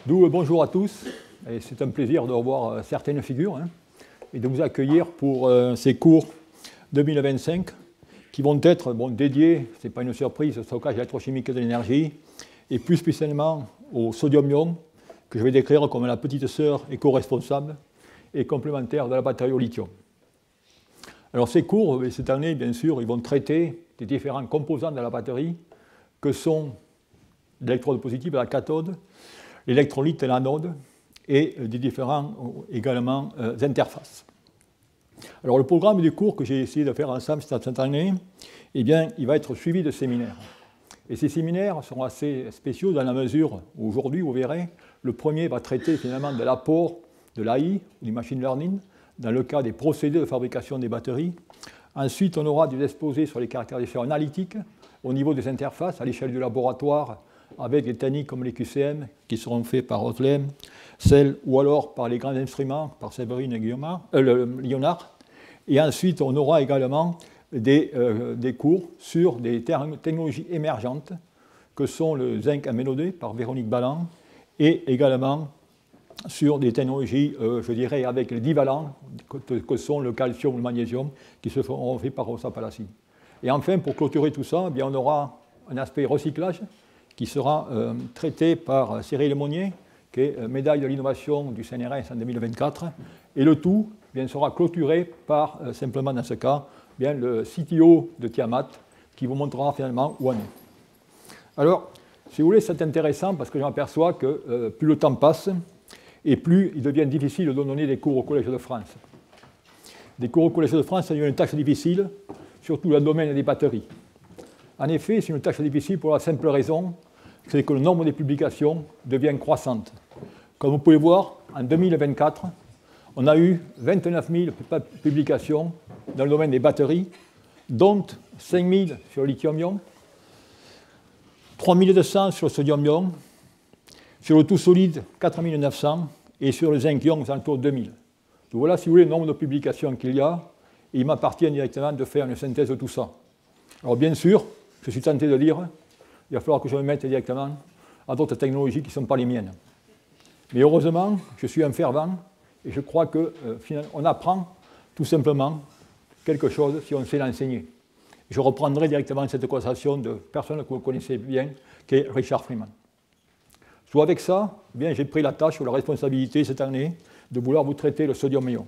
D'où bonjour à tous, et c'est un plaisir de revoir certaines figures et de vous accueillir pour ces cours 2025 qui vont être dédiés, ce n'est pas une surprise, au stockage électrochimique de l'énergie et plus spécialement au sodium-ion que je vais décrire comme la petite sœur éco-responsable et complémentaire de la batterie au lithium. Alors ces cours, cette année, bien sûr, ils vont traiter des différents composants de la batterie que sont l'électrode positive et la cathode, l'électrolyte et l'anode, et des différents également interfaces. Alors le programme du cours que j'ai essayé de faire ensemble cette année, eh bien, il va être suivi de séminaires. Et ces séminaires sont assez spéciaux dans la mesure où aujourd'hui, vous verrez, le premier va traiter finalement de l'apport de l'AI, du machine learning, dans le cas des procédés de fabrication des batteries. Ensuite, on aura des exposés sur les caractéristiques analytiques au niveau des interfaces à l'échelle du laboratoire, avec des techniques comme les QCM qui seront faits par Otlem, Cell ou alors par les grands instruments, par Séverine et Lyonard. Et ensuite, on aura également des cours sur des technologies émergentes que sont le zinc aménodé par Véronique Balland et également sur des technologies, je dirais, avec les divalents que sont le calcium ou le magnésium qui se feront faits par Rosa Palazzi. Et enfin, pour clôturer tout ça, eh bien, on aura un aspect recyclage qui sera traité par Cyril Monnier, qui est médaille de l'innovation du CNRS en 2024. Et le tout bien, sera clôturé par, simplement dans ce cas, bien, le CTO de Tiamat, qui vous montrera finalement où on est. Alors, si vous voulez, c'est intéressant parce que j'aperçois que plus le temps passe, et plus il devient difficile de donner des cours au Collège de France. Des cours au Collège de France, c'est une tâche difficile, surtout dans le domaine des batteries. En effet, c'est une tâche difficile pour la simple raison c'est que le nombre de publications devient croissante. Comme vous pouvez voir, en 2024, on a eu 29 000 publications dans le domaine des batteries, dont 5 000 sur le lithium-ion, 3 200 sur le sodium-ion, sur le tout solide, 4 900, et sur le zinc-ion, aux alentours de 2 000. Donc voilà, si vous voulez, le nombre de publications qu'il y a, et il m'appartient directement de faire une synthèse de tout ça. Alors bien sûr, je suis tenté de dire, il va falloir que je me mette directement à d'autres technologies qui ne sont pas les miennes. Mais heureusement, je suis un fervent et je crois qu'on apprend tout simplement quelque chose si on sait l'enseigner. Je reprendrai directement cette conversation de personne que vous connaissez bien, qui est Richard Freeman. Soit avec ça, eh bien, j'ai pris la tâche ou la responsabilité cette année de vouloir vous traiter le sodium-ion.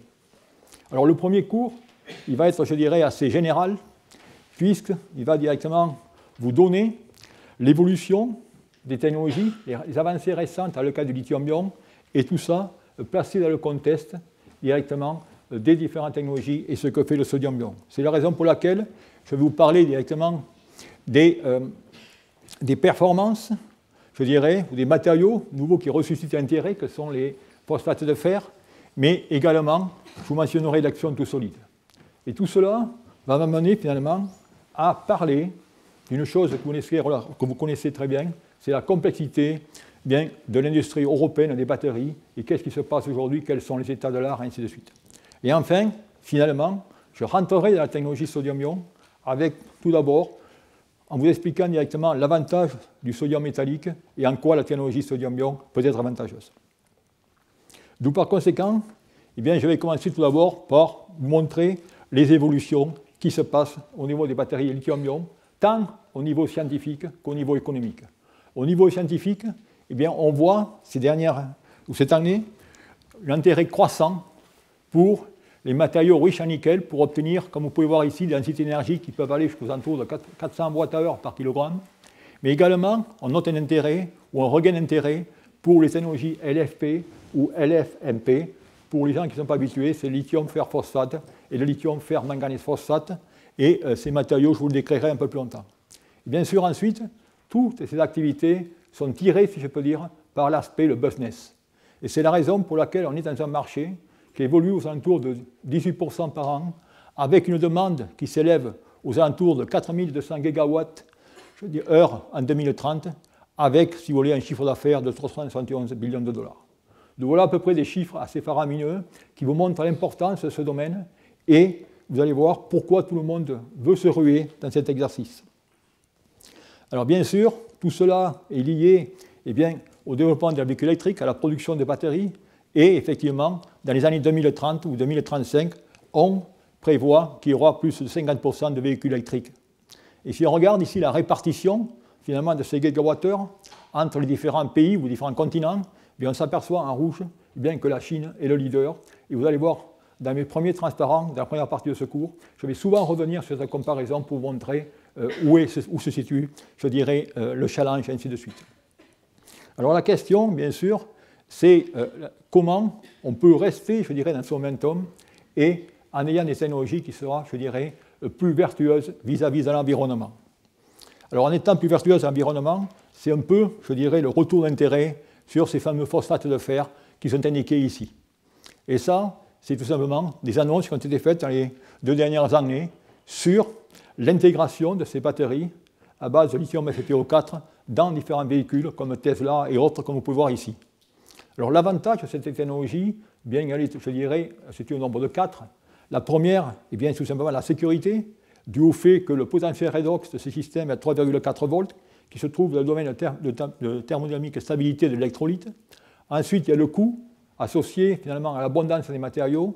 Alors le premier cours, il va être, je dirais, assez général, puisqu'il va directement vous donner l'évolution des technologies, les avancées récentes dans le cas du lithium-ion, et tout ça placé dans le contexte directement des différentes technologies et ce que fait le sodium-ion. C'est la raison pour laquelle je vais vous parler directement des performances, je dirais, ou des matériaux nouveaux qui ressuscitent l'intérêt, que sont les phosphates de fer, mais également, je vous mentionnerai l'action tout solide. Et tout cela va m'amener finalement à parler d'une chose que vous connaissez très bien, c'est la complexité bien, de l'industrie européenne des batteries et qu'est-ce qui se passe aujourd'hui, quels sont les états de l'art, et ainsi de suite. Et enfin, finalement, je rentrerai dans la technologie sodium-ion avec tout d'abord en vous expliquant directement l'avantage du sodium métallique et en quoi la technologie sodium-ion peut être avantageuse. D'où par conséquent, eh bien, je vais commencer tout d'abord par vous montrer les évolutions qui se passent au niveau des batteries lithium-ion, tant au niveau scientifique qu'au niveau économique. Au niveau scientifique, eh bien, on voit cette année l'intérêt croissant pour les matériaux riches en nickel pour obtenir, comme vous pouvez voir ici, des densités d'énergie qui peuvent aller jusqu'aux alentours de 400 Wh par kilogramme. Mais également, on note un intérêt ou un regain d'intérêt pour les technologies LFP ou LFMP. Pour les gens qui ne sont pas habitués, c'est le lithium fer phosphate et le lithium fer manganèse phosphate. Et ces matériaux, je vous le décrirai un peu plus longtemps. Et bien sûr, ensuite, toutes ces activités sont tirées, si je peux dire, par l'aspect, le business. Et c'est la raison pour laquelle on est dans un marché qui évolue aux alentours de 18% par an, avec une demande qui s'élève aux alentours de 4200 gigawatts heure en 2030, avec, si vous voulez, un chiffre d'affaires de 371 billions de dollars. Donc voilà à peu près des chiffres assez faramineux qui vous montrent l'importance de ce domaine et vous allez voir pourquoi tout le monde veut se ruer dans cet exercice. Alors bien sûr, tout cela est lié au développement de la véhicule électrique, à la production de batteries. Et effectivement, dans les années 2030 ou 2035, on prévoit qu'il y aura plus de 50% de véhicules électriques. Et si on regarde ici la répartition finalement de ces gigawattheures entre les différents pays ou différents continents, bien, on s'aperçoit en rouge bien que la Chine est le leader. Et vous allez voir dans mes premiers transparents, dans la première partie de ce cours, je vais souvent revenir sur cette comparaison pour vous montrer où se situe, je dirais, le challenge, et ainsi de suite. Alors la question, bien sûr, c'est comment on peut rester, je dirais, dans ce momentum et en ayant des technologies qui seront, je dirais, plus vertueuses vis-à-vis de l'environnement. Alors en étant plus vertueuses à l'environnement, c'est un peu, je dirais, le retour d'intérêt sur ces fameux phosphates de fer qui sont indiqués ici. Et ça, c'est tout simplement des annonces qui ont été faites dans les 2 dernières années sur l'intégration de ces batteries à base de lithium FePO4 dans différents véhicules comme Tesla et autres, comme vous pouvez voir ici. Alors l'avantage de cette technologie, bien, je dirais, c'est au nombre de 4. La première, eh bien, c'est tout simplement la sécurité, dû au fait que le potentiel redox de ce système est à 3,4 volts, qui se trouve dans le domaine de thermodynamique et stabilité de l'électrolyte. Ensuite, il y a le coût associé finalement à l'abondance des matériaux.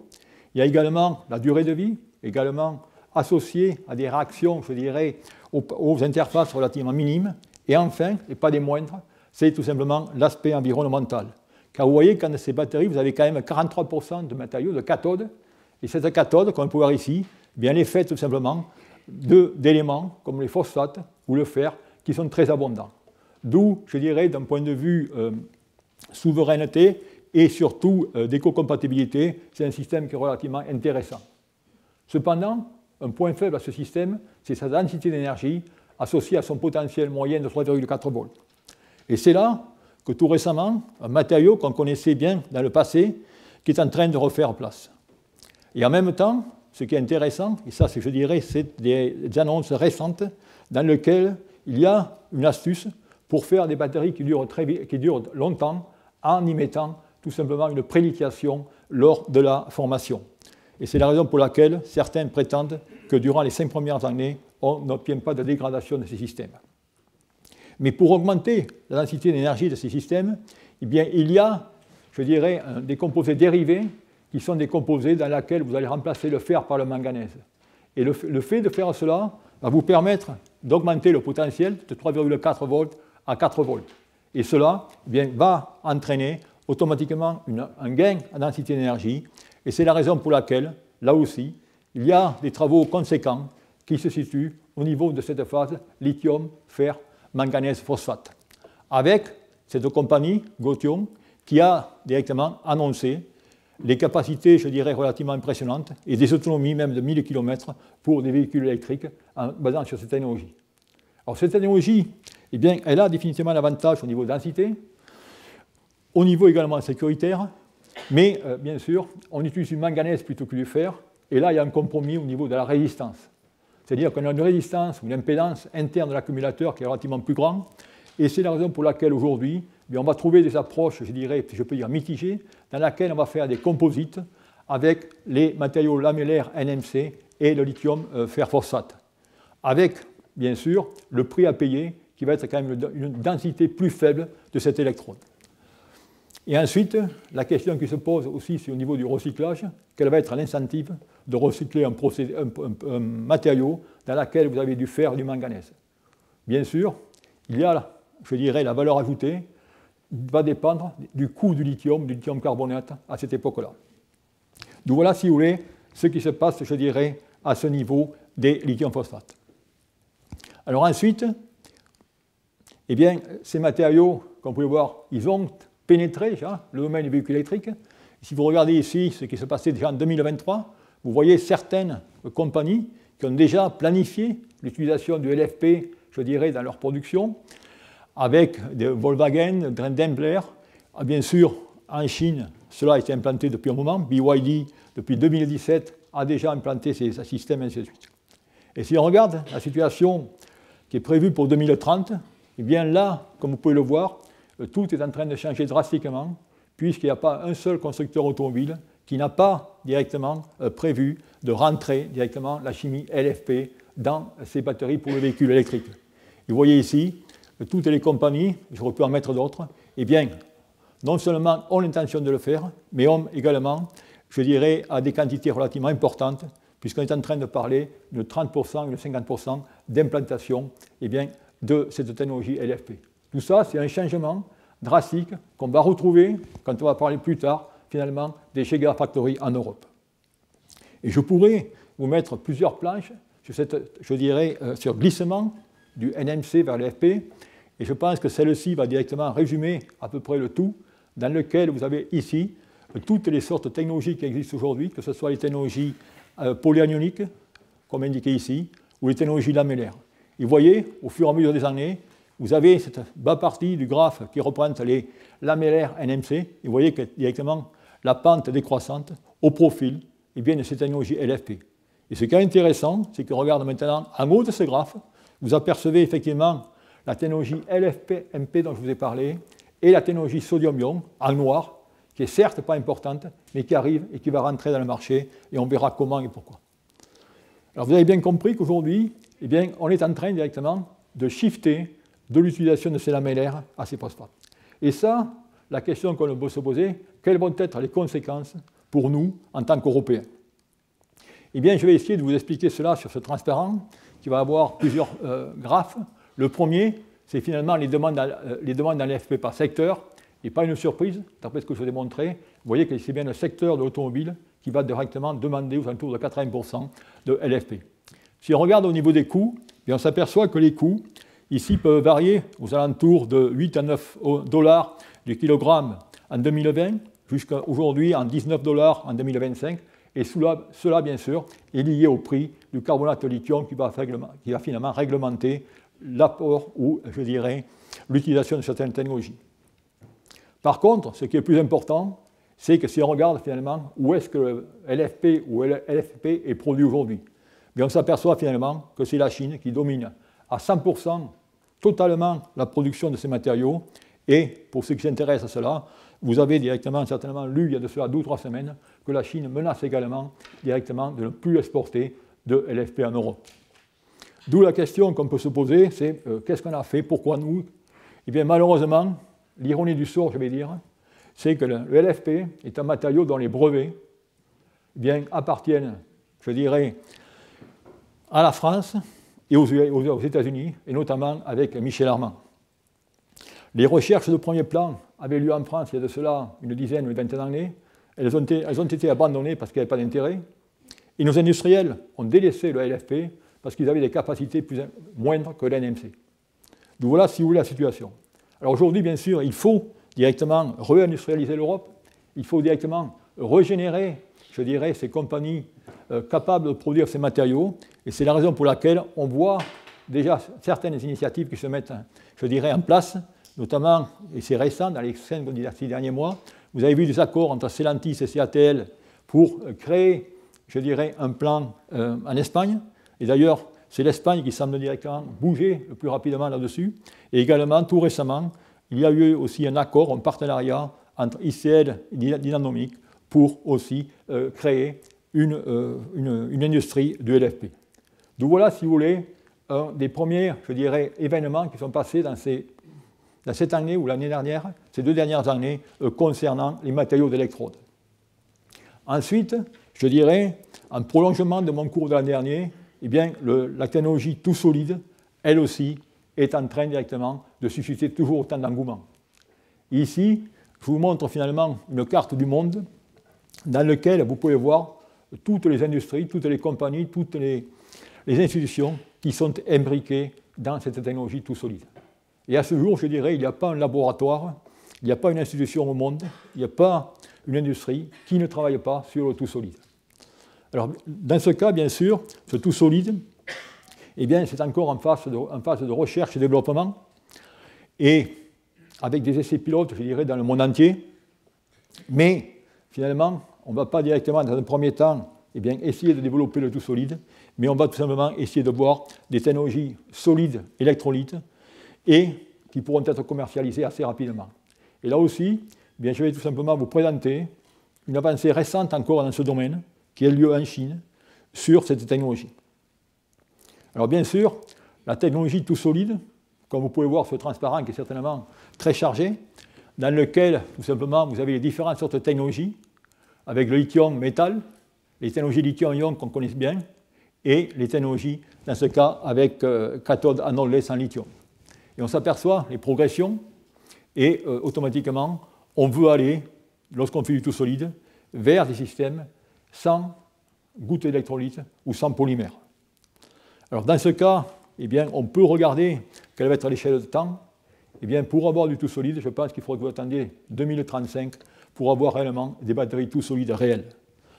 Il y a également la durée de vie, également associée à des réactions, je dirais, aux interfaces relativement minimes. Et enfin, et pas des moindres, c'est tout simplement l'aspect environnemental. Car vous voyez, quand ces batteries, vous avez quand même 43% de matériaux, de cathodes. Et cette cathode, comme on peut voir ici, eh bien, elle est faite tout simplement d'éléments comme les phosphates ou le fer qui sont très abondants. D'où, je dirais, d'un point de vue souveraineté et surtout d'éco-compatibilité, c'est un système qui est relativement intéressant. Cependant, un point faible à ce système, c'est sa densité d'énergie associée à son potentiel moyen de 3,4 volts. Et c'est là que tout récemment, un matériau qu'on connaissait bien dans le passé, qui est en train de refaire place. Et en même temps, ce qui est intéressant, et ça, je dirais, c'est des annonces récentes dans lesquelles il y a une astuce pour faire des batteries qui durent longtemps en y mettant tout simplement une prélithiation lors de la formation. Et c'est la raison pour laquelle certains prétendent que durant les 5 premières années, on n'obtient pas de dégradation de ces systèmes. Mais pour augmenter la densité d'énergie de ces systèmes, eh bien, il y a, je dirais, des composés dérivés qui sont des composés dans lesquels vous allez remplacer le fer par le manganèse. Et le fait de faire cela va vous permettre d'augmenter le potentiel de 3,4 volts à 4 volts. Et cela, eh bien, va entraîner automatiquement un gain en densité d'énergie. Et c'est la raison pour laquelle, là aussi, il y a des travaux conséquents qui se situent au niveau de cette phase lithium, fer, manganèse, phosphate. Avec cette compagnie, Gotion, qui a directement annoncé les capacités, je dirais, relativement impressionnantes et des autonomies même de 1000 km pour des véhicules électriques basant sur cette technologie. Alors cette technologie, eh bien, elle a définitivement l'avantage au niveau de densité, au niveau également sécuritaire, mais bien sûr, on utilise du manganèse plutôt que du fer, et là, il y a un compromis au niveau de la résistance. C'est-à-dire qu'on a une résistance ou une impédance interne de l'accumulateur qui est relativement plus grande, et c'est la raison pour laquelle aujourd'hui, on va trouver des approches, je dirais, je peux dire mitigées, dans lesquelles on va faire des composites avec les matériaux lamellaires NMC et le lithium fer phosphate. Avec, bien sûr, le prix à payer qui va être quand même une densité plus faible de cet électrode. Et ensuite, la question qui se pose aussi, c'est au niveau du recyclage, quel va être l'incentive de recycler un matériau dans lequel vous avez du fer et du manganèse. Bien sûr, il y a, je dirais, la valeur ajoutée va dépendre du coût du lithium carbonate à cette époque-là. Donc voilà, si vous voulez, ce qui se passe, je dirais, à ce niveau des lithium phosphates. Alors ensuite, eh bien, ces matériaux, comme vous pouvez voir, ils ont pénétré déjà le domaine du véhicule électrique. Si vous regardez ici ce qui se passait déjà en 2023, vous voyez certaines compagnies qui ont déjà planifié l'utilisation du LFP, je dirais, dans leur production, avec des Volkswagen, Daimler. Bien sûr, en Chine, cela a été implanté depuis un moment. BYD, depuis 2017, a déjà implanté ces systèmes, et ainsi de suite. Et si on regarde la situation qui est prévue pour 2030, eh bien là, comme vous pouvez le voir, tout est en train de changer drastiquement, puisqu'il n'y a pas un seul constructeur automobile qui n'a pas directement prévu de rentrer directement la chimie LFP dans ces batteries pour le véhicule électrique. Et vous voyez ici, toutes les compagnies, je peux en mettre d'autres, eh bien, non seulement ont l'intention de le faire, mais ont également, je dirais, à des quantités relativement importantes, puisqu'on est en train de parler de 30% ou de 50% d'implantation eh bien, de cette technologie LFP. Tout ça, c'est un changement drastique qu'on va retrouver quand on va parler plus tard, finalement, des Gigafactories en Europe. Et je pourrais vous mettre plusieurs planches sur cette, je dirais, sur glissement du NMC vers l'FP, et je pense que celle-ci va directement résumer à peu près le tout, dans lequel vous avez ici toutes les sortes de technologies qui existent aujourd'hui, que ce soit les technologies polyanioniques, comme indiqué ici, ou les technologies lamellaires. Et vous voyez, au fur et à mesure des années, vous avez cette bas partie du graphe qui représente les lamellaires NMC, et vous voyez que directement la pente décroissante au profil eh bien, de ces technologies LFP. Et ce qui est intéressant, c'est que regarde maintenant en haut de ce graphe, vous apercevez effectivement la technologie LFP-MP dont je vous ai parlé, et la technologie sodium-ion en noir, qui est certes pas importante, mais qui arrive et qui va rentrer dans le marché, et on verra comment et pourquoi. Alors vous avez bien compris qu'aujourd'hui, eh bien, on est en train directement de shifter de l'utilisation de ces lamellaires à ces phosphates. Et ça, la question qu'on peut se poser, quelles vont être les conséquences pour nous en tant qu'Européens? Eh bien, je vais essayer de vous expliquer cela sur ce transparent, qui va avoir plusieurs graphes. Le premier, c'est finalement les demandes dans l'FP par secteur, et pas une surprise, d'après ce que je vous ai montré. Vous voyez que c'est bien le secteur de l'automobile qui va directement demander aux alentours de 80% de LFP. Si on regarde au niveau des coûts, on s'aperçoit que les coûts, ici, peuvent varier aux alentours de 8 à 9 dollars du kilogramme en 2020, jusqu'à aujourd'hui en 19 dollars en 2025. Et cela, bien sûr, est lié au prix du carbonate de lithium qui va finalement réglementer l'apport ou, je dirais, l'utilisation de certaines technologies. Par contre, ce qui est plus important, c'est que si on regarde finalement où est-ce que le LFP ou LFP est produit aujourd'hui, on s'aperçoit finalement que c'est la Chine qui domine à 100% totalement la production de ces matériaux. Et pour ceux qui s'intéressent à cela, vous avez directement, certainement lu il y a de cela 2 ou 3 semaines, que la Chine menace également directement de ne plus exporter de LFP en Europe. D'où la question qu'on peut se poser, c'est qu'est-ce qu'on a fait, pourquoi nous? Eh bien malheureusement, l'ironie du sort, je vais dire, c'est que le LFP est un matériau dont les brevets appartiennent, je dirais, à la France et aux États-Unis, et notamment avec Michel Armand. Les recherches de premier plan avaient lieu en France il y a de cela une dizaine ou une vingtaine d'années. Elles ont été abandonnées parce qu'il n'y avait pas d'intérêt. Et nos industriels ont délaissé le LFP parce qu'ils avaient des capacités moindres que l'NMC. Donc voilà, si vous voulez, la situation. Alors aujourd'hui, bien sûr, il faut directement réindustrialiser l'Europe. Il faut directement régénérer, je dirais, ces compagnies capables de produire ces matériaux. Et c'est la raison pour laquelle on voit déjà certaines initiatives qui se mettent, je dirais, en place, notamment, et c'est récent, dans les 6 derniers mois, vous avez vu des accords entre Stellantis et CATL pour créer, je dirais, un plan en Espagne. Et d'ailleurs, c'est l'Espagne qui semble directement bouger le plus rapidement là-dessus. Et également, tout récemment, il y a eu aussi un accord, un partenariat entre ICL et Dynamic pour aussi créer une industrie du LFP. Donc voilà, si vous voulez, un des premiers, je dirais, événements qui sont passés dans cette année ou l'année dernière, ces 2 dernières années, concernant les matériaux d'électrode. Ensuite, je dirais, en prolongement de mon cours de l'an dernier, eh bien, la technologie tout solide, elle aussi, est en train directement de susciter toujours autant d'engouement. Ici, je vous montre finalement une carte du monde dans laquelle vous pouvez voir toutes les industries, toutes les compagnies, toutes les institutions qui sont imbriquées dans cette technologie tout solide. Et à ce jour, je dirais, il n'y a pas un laboratoire, il n'y a pas une institution au monde, il n'y a pas une industrie qui ne travaille pas sur le tout solide. Alors, dans ce cas, bien sûr, ce tout solide, eh bien, c'est encore en phase de recherche et développement, et avec des essais pilotes, je dirais, dans le monde entier. Mais, finalement, on ne va pas directement, dans un premier temps, eh bien, essayer de développer le tout solide, mais on va tout simplement essayer de voir des technologies solides, électrolytes, et qui pourront être commercialisées assez rapidement. Et là aussi, eh bien, je vais tout simplement vous présenter une avancée récente encore dans ce domaine, qui a lieu en Chine, sur cette technologie. Alors bien sûr, la technologie tout solide, comme vous pouvez voir ce transparent qui est certainement très chargé, dans lequel, tout simplement, vous avez les différentes sortes de technologies, avec le lithium-métal, les technologies lithium-ion qu'on connaît bien, et les technologies, dans ce cas, avec cathode anode lait sans lithium. Et on s'aperçoit les progressions, et automatiquement, on veut aller, lorsqu'on fait du tout solide, vers des systèmes sans gouttes d'électrolyte ou sans polymère. Alors dans ce cas, eh bien, on peut regarder quelle va être l'échelle de temps. Eh bien, pour avoir du tout solide, je pense qu'il faudrait que vous attendiez 2035 pour avoir réellement des batteries tout solides réelles.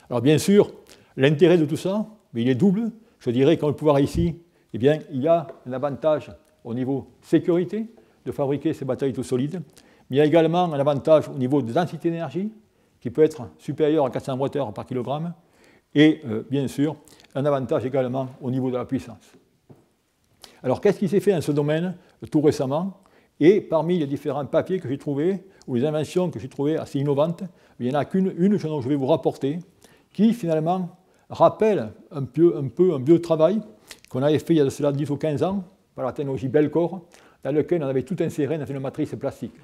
Alors bien sûr, l'intérêt de tout ça, il est double. Je dirais qu'on peut voir ici, eh bien, il y a un avantage au niveau sécurité de fabriquer ces batteries tout solides, mais il y a également un avantage au niveau de densité d'énergie qui peut être supérieur à 400 Wh par kilogramme, et bien sûr, un avantage également au niveau de la puissance. Alors, qu'est-ce qui s'est fait dans ce domaine tout récemment? Et parmi les différents papiers que j'ai trouvés, ou les inventions que j'ai trouvées assez innovantes, il n'y en a qu'une dont je vais vous rapporter, qui finalement rappelle un peu un vieux travail qu'on avait fait il y a de cela 10 ou 15 ans, par la technologie Belcore, dans lequel on avait tout inséré dans une matrice plastique.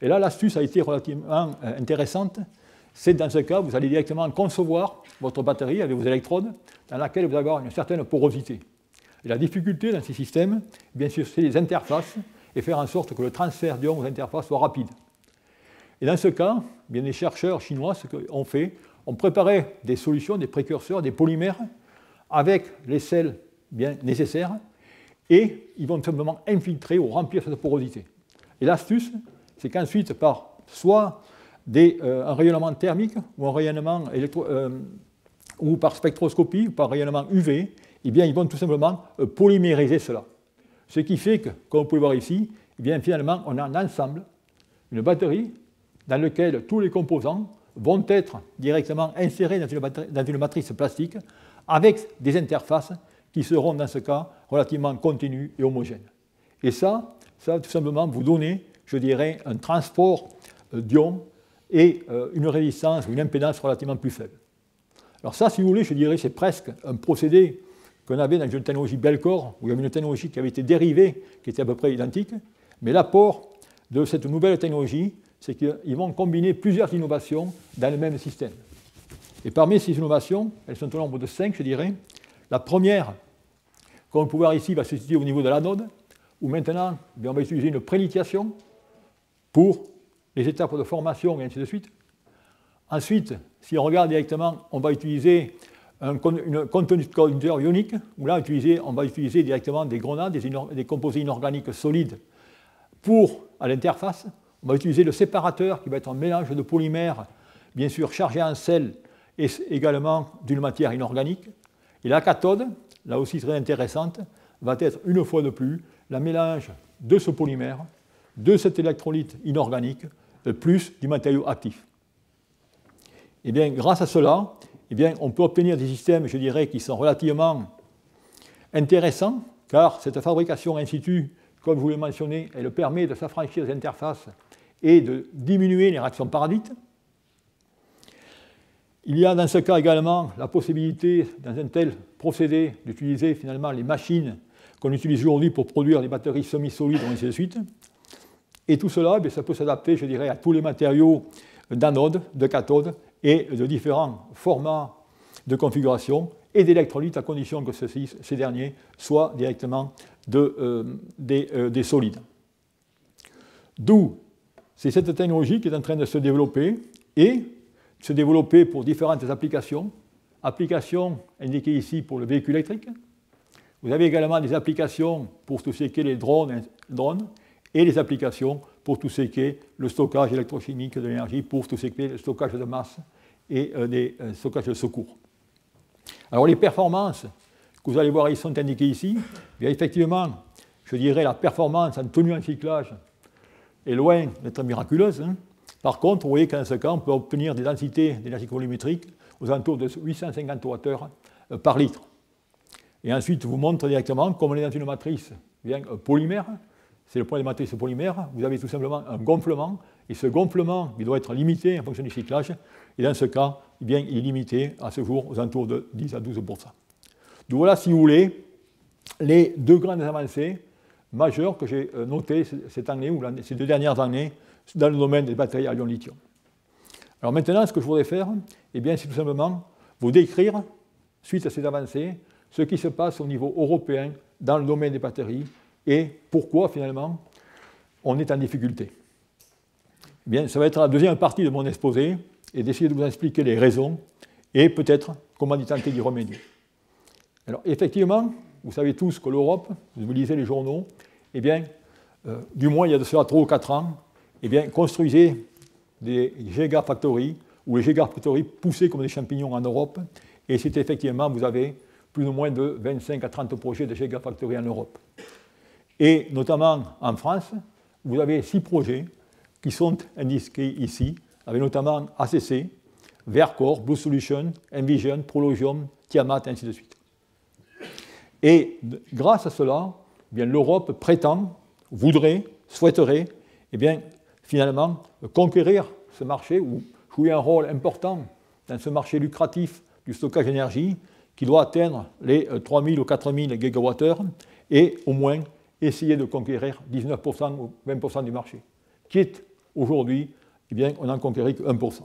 Et là, l'astuce a été relativement intéressante. C'est dans ce cas, vous allez directement concevoir votre batterie avec vos électrodes, dans laquelle vous allez avoir une certaine porosité. Et la difficulté dans ces systèmes, bien sûr, c'est les interfaces, et faire en sorte que le transfert d'ions aux interfaces soit rapide. Et dans ce cas, bien, les chercheurs chinois, ce qu'ont fait, ont préparé des solutions, des précurseurs, des polymères, avec les sels bien nécessaires, et ils vont simplement infiltrer ou remplir cette porosité. Et l'astuce, c'est qu'ensuite, par soit un rayonnement thermique ou un rayonnement ou par spectroscopie ou par rayonnement UV, eh bien, ils vont tout simplement polymériser cela. Ce qui fait que, comme vous pouvez voir ici, eh bien, finalement, on a un ensemble, une batterie, dans laquelle tous les composants vont être directement insérés dans une matrice plastique avec des interfaces qui seront, dans ce cas, relativement continues et homogènes. Et ça va tout simplement vous donner, je dirais, un transport d'ions et une résistance ou une impédance relativement plus faible. Alors ça, si vous voulez, je dirais, c'est presque un procédé qu'on avait dans une technologie Belcore, où il y avait une technologie qui avait été dérivée, qui était à peu près identique, mais l'apport de cette nouvelle technologie, c'est qu'ils vont combiner plusieurs innovations dans le même système. Et parmi ces innovations, elles sont au nombre de 5, je dirais. La première, comme vous pouvez voir ici, va se situer au niveau de l'anode, où maintenant, on va utiliser une prélithiation pour les étapes de formation et ainsi de suite. Ensuite, si on regarde directement, on va utiliser un conducteur ionique, où là, on va utiliser directement des grenades, des composés inorganiques solides à l'interface. On va utiliser le séparateur, qui va être un mélange de polymères, bien sûr chargé en sel, et également d'une matière inorganique. Et la cathode, là aussi très intéressante, va être une fois de plus le mélange de ce polymère, de cet électrolyte inorganique, plus du matériau actif. Et bien, grâce à cela, eh bien, on peut obtenir des systèmes, je dirais, qui sont relativement intéressants, car cette fabrication in situ, comme je vous l'ai mentionné, elle permet de s'affranchir des interfaces et de diminuer les réactions parasites. Il y a dans ce cas également la possibilité, dans un tel procédé, d'utiliser finalement les machines qu'on utilise aujourd'hui pour produire des batteries semi-solides, et ainsi de suite. Et tout cela, bien, ça peut s'adapter, je dirais, à tous les matériaux d'anode, de cathode, et de différents formats de configuration et d'électrolytes, à condition que ces derniers soient directement des solides. D'où c'est cette technologie qui est en train de se développer et se développer pour différentes applications. Applications indiquées ici pour le véhicule électrique. Vous avez également des applications pour tout ce qui est les drones et les applications pour tout ce qui est le stockage électrochimique de l'énergie, pour tout ce qui est le stockage de masse et des stockages de secours. Alors les performances que vous allez voir ici sont indiquées ici. Bien, effectivement, je dirais la performance en tenue en cyclage est loin d'être miraculeuse. Hein. Par contre, vous voyez qu'en ce cas, on peut obtenir des densités d'énergie volumétrique aux alentours de 850 Wh par litre. Et ensuite, je vous montre directement, comme on est dans une matrice bien polymère, c'est le point de matrice polymère, vous avez tout simplement un gonflement, et ce gonflement, il doit être limité en fonction du cyclage, et dans ce cas, eh bien, il est limité à ce jour aux alentours de 10 à 12%. Donc voilà, si vous voulez, les deux grandes avancées majeurs que j'ai notés cette année ou ces 2 dernières années dans le domaine des batteries à ion-lithium. Alors maintenant, ce que je voudrais faire, eh bien, c'est tout simplement vous décrire, suite à ces avancées, ce qui se passe au niveau européen dans le domaine des batteries et pourquoi finalement on est en difficulté. Eh bien, ça va être la deuxième partie de mon exposé et d'essayer de vous expliquer les raisons et peut-être comment tenter d'y remédier. Alors effectivement, vous savez tous que l'Europe, vous lisez les journaux, eh bien, du moins il y a de cela 3 ou 4 ans, eh bien, construisait des gigafactories ou les gigafactories poussaient comme des champignons en Europe et c'est effectivement, vous avez plus ou moins de 25 à 30 projets de gigafactories en Europe. Et notamment en France, vous avez 6 projets qui sont indiqués ici, avec notamment ACC, Vercor, Blue Solution, Envision, Prologium, Tiamat, et ainsi de suite. Et grâce à cela, eh bien, l'Europe prétend, voudrait, souhaiterait, eh bien, finalement, conquérir ce marché ou jouer un rôle important dans ce marché lucratif du stockage d'énergie qui doit atteindre les 3000 ou 4000 gigawattheures et au moins essayer de conquérir 19% ou 20% du marché. Quitte aujourd'hui, eh bien, on n'en conquérit que 1%.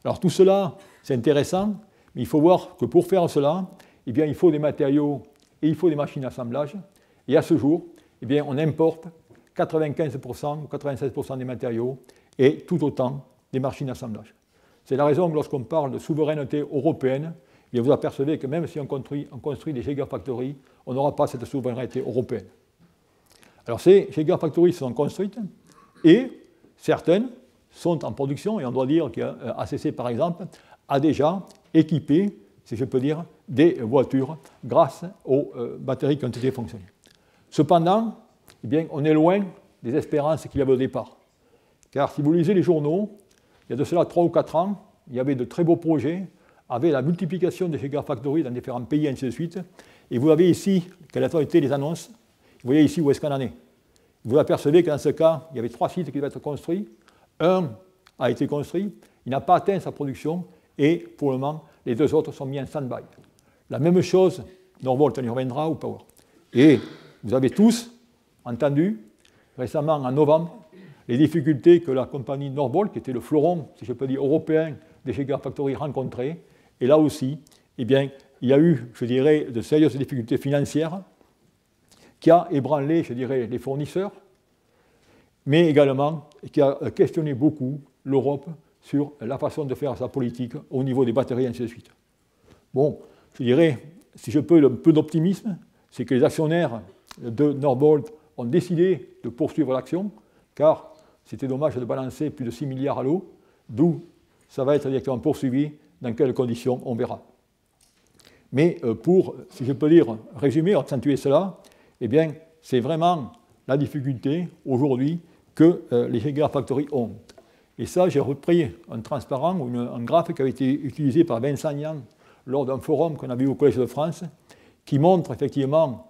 Alors tout cela, c'est intéressant, mais il faut voir que pour faire cela, eh bien, il faut des matériaux et il faut des machines d'assemblage. Et à ce jour, eh bien, on importe 95% ou 96% des matériaux et tout autant des machines d'assemblage. C'est la raison que lorsqu'on parle de souveraineté européenne, eh bien, vous apercevez que même si on construit des gigafactories, on n'aura pas cette souveraineté européenne. Alors ces gigafactories sont construites et certaines sont en production et on doit dire qu'ACC par exemple a déjà équipé, si je peux dire, des voitures grâce aux batteries qui ont été fonctionnées. Cependant, eh bien, on est loin des espérances qu'il y avait au départ. Car si vous lisez les journaux, il y a de cela 3 ou 4 ans, il y avait de très beaux projets avec la multiplication des gigafactories dans différents pays, et ainsi de suite. Et vous avez ici, quelles ont été les annonces. Vous voyez ici où est-ce qu'on en est. Vous apercevez que dans ce cas, il y avait 3 sites qui devaient être construits. Un a été construit, il n'a pas atteint sa production, et pour le moment, les 2 autres sont mis en stand-by. La même chose, Norvolt, on y reviendra, ou Power. Et vous avez tous entendu, récemment en novembre, les difficultés que la compagnie Norvolt, qui était le fleuron, si je peux dire, européen des gigafactories rencontrait. Et là aussi, eh bien, il y a eu, je dirais, de sérieuses difficultés financières qui a ébranlé, je dirais, les fournisseurs, mais également qui a questionné beaucoup l'Europe sur la façon de faire sa politique au niveau des batteries, et ainsi de suite. Bon, je dirais, si je peux, un peu d'optimisme, c'est que les actionnaires de Norvolt ont décidé de poursuivre l'action, car c'était dommage de balancer plus de 6 milliards à l'eau, d'où ça va être directement poursuivi, dans quelles conditions, on verra. Mais pour, si je peux dire, résumer, accentuer cela, eh bien, c'est vraiment la difficulté aujourd'hui que les gigafactories ont. Et ça, j'ai repris un transparent ou un graphe qui avait été utilisé par Vincent Yan lors d'un forum qu'on a vu au Collège de France, qui montre effectivement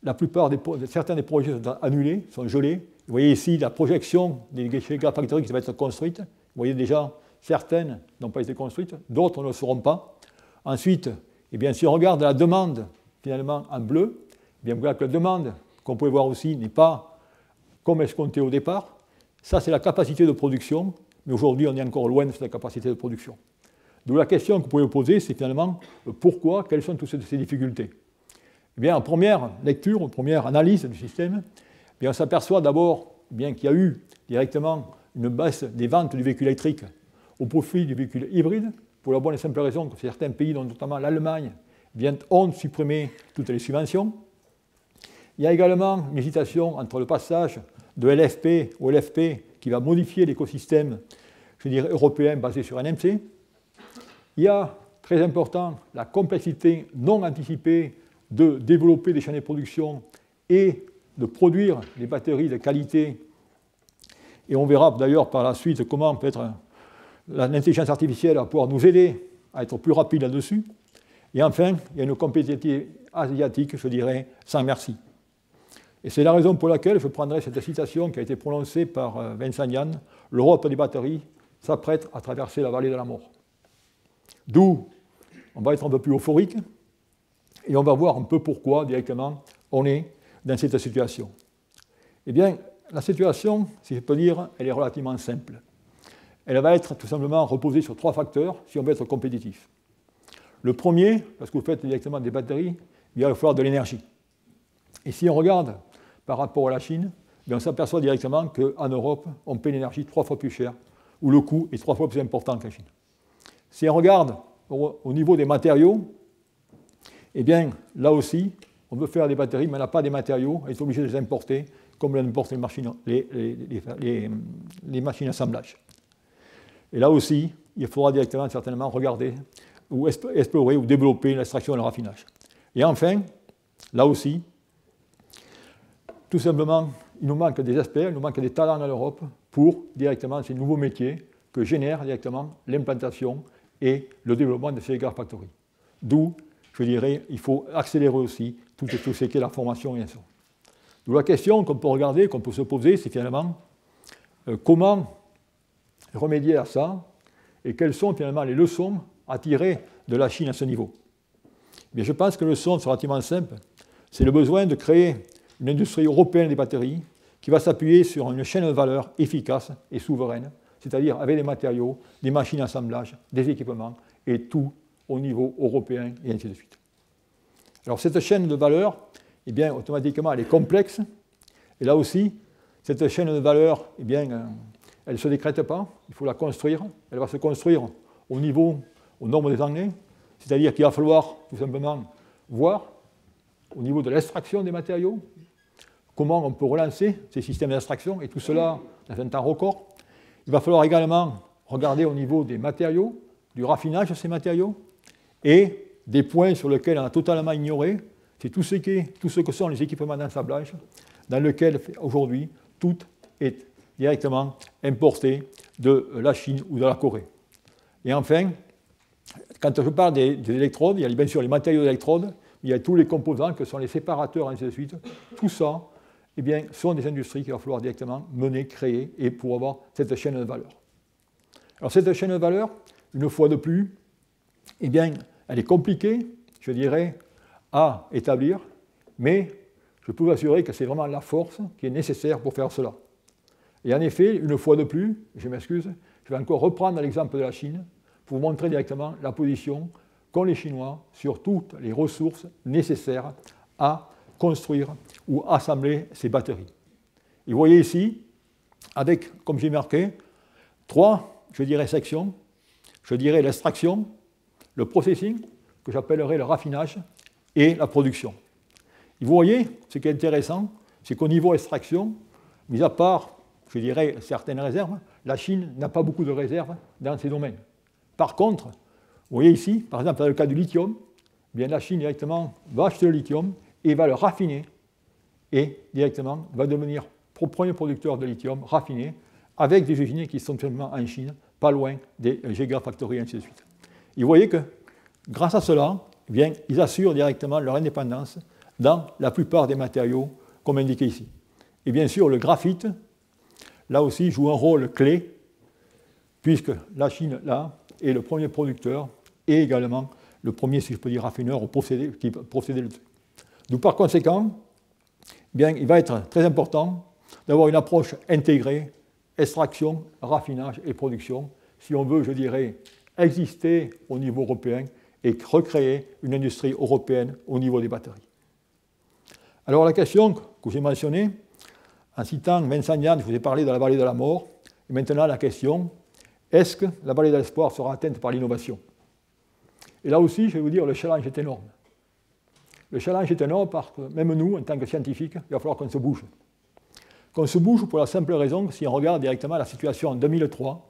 la plupart certains des projets sont annulés, sont gelés. Vous voyez ici la projection des gigafactories qui vont être construites. Vous voyez déjà, certaines n'ont pas été construites, d'autres ne le seront pas. Ensuite, eh bien, si on regarde la demande, finalement, en bleu, eh bien, vous voyez que la demande, qu'on pouvait voir aussi, n'est pas comme escompté au départ. Ça, c'est la capacité de production, mais aujourd'hui, on est encore loin de cette capacité de production. D'où la question que vous pouvez vous poser, c'est finalement pourquoi, quelles sont toutes ces difficultés. Eh bien, en première lecture, en première analyse du système, eh bien, on s'aperçoit d'abord qu'il y a eu directement une baisse des ventes du véhicule électrique au profit du véhicule hybride, pour la bonne et simple raison que certains pays, dont notamment l'Allemagne, ont supprimé toutes les subventions. Il y a également une hésitation entre le passage de LFP au LFP qui va modifier l'écosystème, je dirais, européen basé sur NMC. Il y a, très important, la complexité non anticipée de développer des chaînes de production et de produire des batteries de qualité. Et on verra d'ailleurs par la suite comment peut-être l'intelligence artificielle va pouvoir nous aider à être plus rapide là-dessus. Et enfin, il y a une compétitivité asiatique, je dirais, sans merci. Et c'est la raison pour laquelle je prendrai cette citation qui a été prononcée par Vincent Yan, « L'Europe des batteries s'apprête à traverser la vallée de la mort ». D'où on va être un peu plus euphorique et on va voir un peu pourquoi directement on est dans cette situation. Eh bien, la situation, si je peux dire, elle est relativement simple. Elle va être tout simplement reposée sur 3 facteurs si on veut être compétitif. Le premier, parce que vous faites directement des batteries, il va falloir de l'énergie. Et si on regarde par rapport à la Chine, on s'aperçoit directement qu'en Europe, on paie l'énergie 3 fois plus cher, ou le coût est 3 fois plus important qu'en Chine. Si on regarde au niveau des matériaux, eh bien, là aussi, on veut faire des batteries, mais on n'a pas des matériaux, on est obligé de les importer, comme on importe les machines d'assemblage. Et là aussi, il faudra directement, certainement, regarder ou explorer ou développer l'extraction et le raffinage. Et enfin, là aussi, tout simplement, il nous manque des experts, il nous manque des talents dans l'Europe pour directement ces nouveaux métiers que génère directement l'implantation et le développement de ces gigafactories. D'où, je dirais, il faut accélérer aussi tout ce qui est la formation et l'insertion. D'où la question qu'on peut regarder, qu'on peut se poser, c'est finalement comment remédier à ça et quelles sont finalement les leçons à tirer de la Chine à ce niveau. Mais je pense que les leçons sont relativement simples. C'est le besoin de créer une industrie européenne des batteries qui va s'appuyer sur une chaîne de valeur efficace et souveraine, c'est-à-dire avec des matériaux, des machines d'assemblage, des équipements, et tout au niveau européen, et ainsi de suite. Alors cette chaîne de valeur, eh bien, automatiquement, elle est complexe, et là aussi, cette chaîne de valeur, eh bien, elle ne se décrète pas, il faut la construire, elle va se construire au nombre des années, c'est-à-dire qu'il va falloir tout simplement voir au niveau de l'extraction des matériaux, comment on peut relancer ces systèmes d'extraction, et tout cela dans un temps record. Il va falloir également regarder au niveau des matériaux, du raffinage de ces matériaux, et des points sur lesquels on a totalement ignoré, c'est tout ce que sont les équipements d'assemblage, dans lesquels aujourd'hui tout est directement importé de la Chine ou de la Corée. Et enfin, quand je parle des électrodes, il y a bien sûr les matériaux d'électrodes, il y a tous les composants que sont les séparateurs, ainsi de suite. Tout ça, eh bien, sont des industries qu'il va falloir directement mener, créer, et pour avoir cette chaîne de valeur. Alors cette chaîne de valeur, une fois de plus, eh bien, elle est compliquée, je dirais, à établir, mais je peux vous assurer que c'est vraiment la force qui est nécessaire pour faire cela. Et en effet, une fois de plus, je m'excuse, je vais encore reprendre l'exemple de la Chine pour vous montrer directement la position qu'ont les Chinois sur toutes les ressources nécessaires à construire ou assembler ces batteries. Et vous voyez ici, avec, comme j'ai marqué, 3, je dirais, sections. Je dirais l'extraction, le processing, que j'appellerais le raffinage, et la production. Et vous voyez, ce qui est intéressant, c'est qu'au niveau extraction, mis à part, je dirais, certaines réserves, la Chine n'a pas beaucoup de réserves dans ces domaines. Par contre, vous voyez ici, par exemple, dans le cas du lithium, bien la Chine directement va acheter le lithium et va le raffiner et directement va devenir premier producteur de lithium raffiné avec des usines qui sont seulement en Chine, pas loin des gigafactories, et ainsi de suite. Et vous voyez que grâce à cela, eh bien, ils assurent directement leur indépendance dans la plupart des matériaux comme indiqué ici. Et bien sûr, le graphite, là aussi, joue un rôle clé puisque la Chine, là, est le premier producteur et également le premier, si je peux dire, raffineur qui procédait le truc. D'où par conséquent, bien, il va être très important d'avoir une approche intégrée, extraction, raffinage et production, si on veut, je dirais, exister au niveau européen et recréer une industrie européenne au niveau des batteries. Alors la question que j'ai mentionnée, en citant Vincent Yan, je vous ai parlé de la vallée de la mort, et maintenant la question, est-ce que la vallée de l'espoir sera atteinte par l'innovation? Et là aussi, je vais vous dire, le challenge est énorme. Le challenge est énorme parce que même nous, en tant que scientifiques, il va falloir qu'on se bouge. Qu'on se bouge pour la simple raison que si on regarde directement la situation en 2003,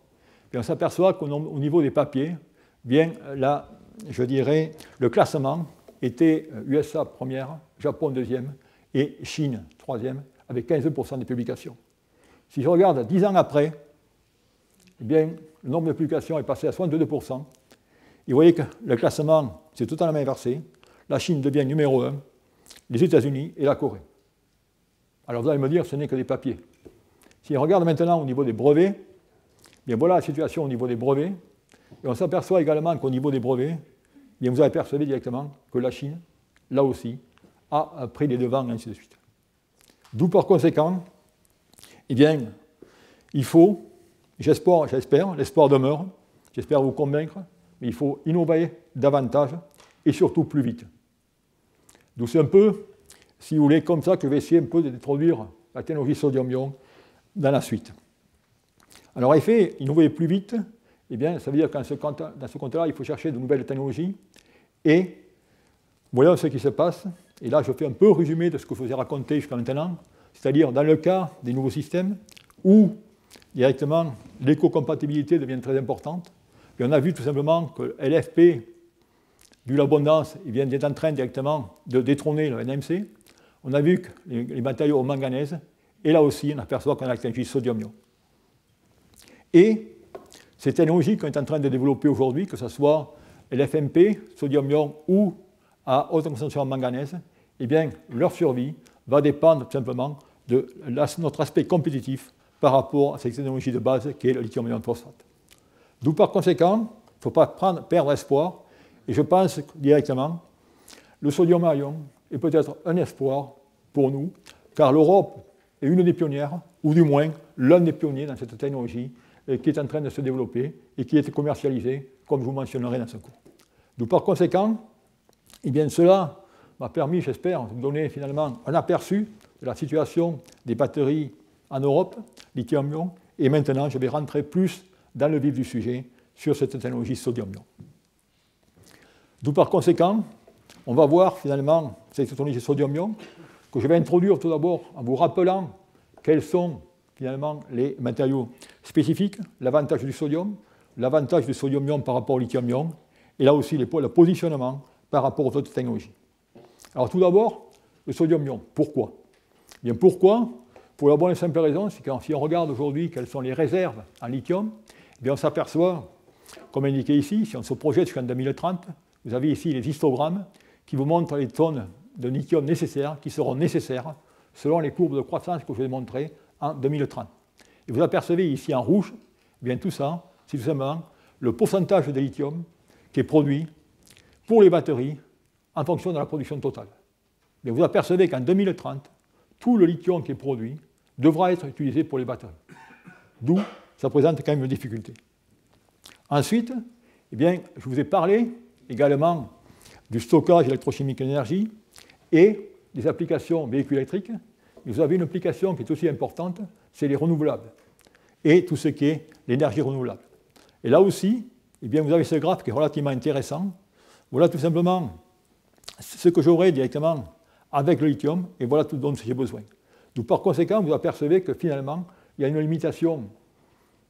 on s'aperçoit qu'au niveau des papiers, bien là, je dirais, le classement était USA première, Japon deuxième et Chine troisième, avec 15% des publications. Si je regarde 10 ans après, eh bien, le nombre de publications est passé à 62%. Et vous voyez que le classement s'est totalement inversé. La Chine devient numéro 1, les États-Unis et la Corée. Alors vous allez me dire, ce n'est que des papiers. Si on regarde maintenant au niveau des brevets, bien voilà la situation au niveau des brevets. Et on s'aperçoit également qu'au niveau des brevets, bien vous apercevez directement que la Chine, là aussi, a pris les devants, et ainsi de suite. D'où par conséquent, eh bien, il faut, j'espère, l'espoir demeure, j'espère vous convaincre, mais il faut innover davantage et surtout plus vite. Donc c'est un peu, si vous voulez, comme ça que je vais essayer un peu d'introduire la technologie sodium-ion dans la suite. Alors en effet, innover plus vite, eh bien, ça veut dire que dans ce compte-là, il faut chercher de nouvelles technologies. Et voilà ce qui se passe. Et là, je fais un peu résumé de ce que je vous ai raconté jusqu'à maintenant, c'est-à-dire dans le cas des nouveaux systèmes où directement l'éco-compatibilité devient très importante. Et on a vu tout simplement que LFP, vu l'abondance, est en train directement de détrôner le NMC. On a vu que les matériaux au manganèse, et là aussi, on aperçoit qu'on a la technologie sodium-ion. Et ces technologies qu'on est en train de développer aujourd'hui, que ce soit l'FMP, sodium-ion ou à haute concentration en manganèse, eh bien, leur survie va dépendre tout simplement de notre aspect compétitif par rapport à cette technologie de base qui est le lithium-ion phosphate. D'où par conséquent, il ne faut pas perdre espoir, et je pense directement, le sodium-ion est peut-être un espoir pour nous, car l'Europe est une des pionnières, ou du moins l'un des pionniers dans cette technologie qui est en train de se développer et qui est commercialisée, comme je vous mentionnerai dans ce cours. D'où par conséquent, eh bien, cela m'a permis, j'espère, de vous donner finalement un aperçu de la situation des batteries en Europe, lithium-ion, et maintenant je vais rentrer plus dans le vif du sujet sur cette technologie sodium-ion. D'où par conséquent, on va voir finalement cette technologie sodium-ion que je vais introduire tout d'abord en vous rappelant quels sont finalement les matériaux spécifiques, l'avantage du sodium-ion par rapport au lithium-ion, et là aussi le positionnement par rapport aux autres technologies. Alors tout d'abord, le sodium-ion. Pourquoi? Bien pourquoi? Pour la bonne et simple raison, c'est que si on regarde aujourd'hui quelles sont les réserves en lithium, eh bien on s'aperçoit, comme indiqué ici, si on se projette jusqu'en 2030, vous avez ici les histogrammes qui vous montrent les tonnes de lithium nécessaires, qui seront nécessaires selon les courbes de croissance que je vais montrer en 2030. Et vous apercevez ici en rouge, eh bien tout ça, c'est tout simplement le pourcentage de lithium qui est produit pour les batteries en fonction de la production totale. Et vous apercevez qu'en 2030, tout le lithium qui est produit devra être utilisé pour les batteries. D'où ça présente quand même une difficulté. Ensuite, eh bien, je vous ai parlé également du stockage électrochimique d'énergie et des applications véhicules électriques. Et vous avez une application qui est aussi importante, c'est les renouvelables et tout ce qui est l'énergie renouvelable. Et là aussi, eh bien, vous avez ce graphe qui est relativement intéressant. Voilà tout simplement ce que j'aurai directement avec le lithium, et voilà tout dont j'ai besoin. Donc, par conséquent, vous apercevez que finalement, il y a une limitation,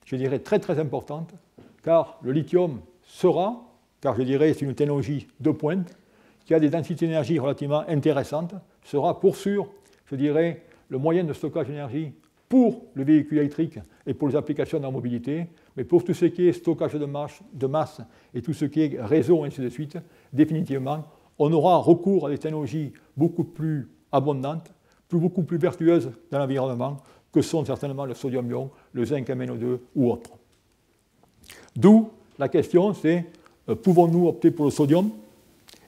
je dirais, très très importante, car le lithium sera, car je dirais c'est une technologie de pointe, qui a des densités d'énergie relativement intéressantes, sera pour sûr, je dirais, le moyen de stockage d'énergie pour le véhicule électrique et pour les applications dans la mobilité, mais pour tout ce qui est stockage de masse et tout ce qui est réseau, ainsi de suite, définitivement, on aura recours à des technologies beaucoup plus abondantes, beaucoup plus vertueuses dans l'environnement, que sont certainement le sodium-ion, le zinc MnO2 ou autres. D'où la question, c'est pouvons-nous opter pour le sodium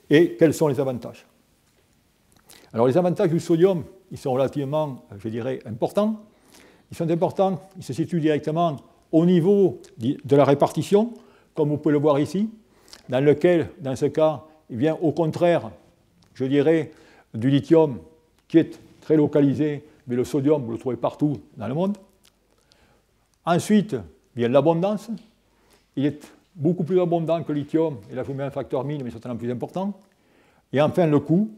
et quels sont les avantages? Alors les avantages du sodium, ils sont relativement, je dirais, importants. Ils sont importants, ils se situent directement au niveau de la répartition, comme vous pouvez le voir ici, dans lequel, dans ce cas, eh bien, au contraire, je dirais, du lithium qui est très localisé, mais le sodium, vous le trouvez partout dans le monde. Ensuite, bien l'abondance. Il est beaucoup plus abondant que le lithium, et là je vous mets un facteur 1000, mais certainement plus important. Et enfin, le coût,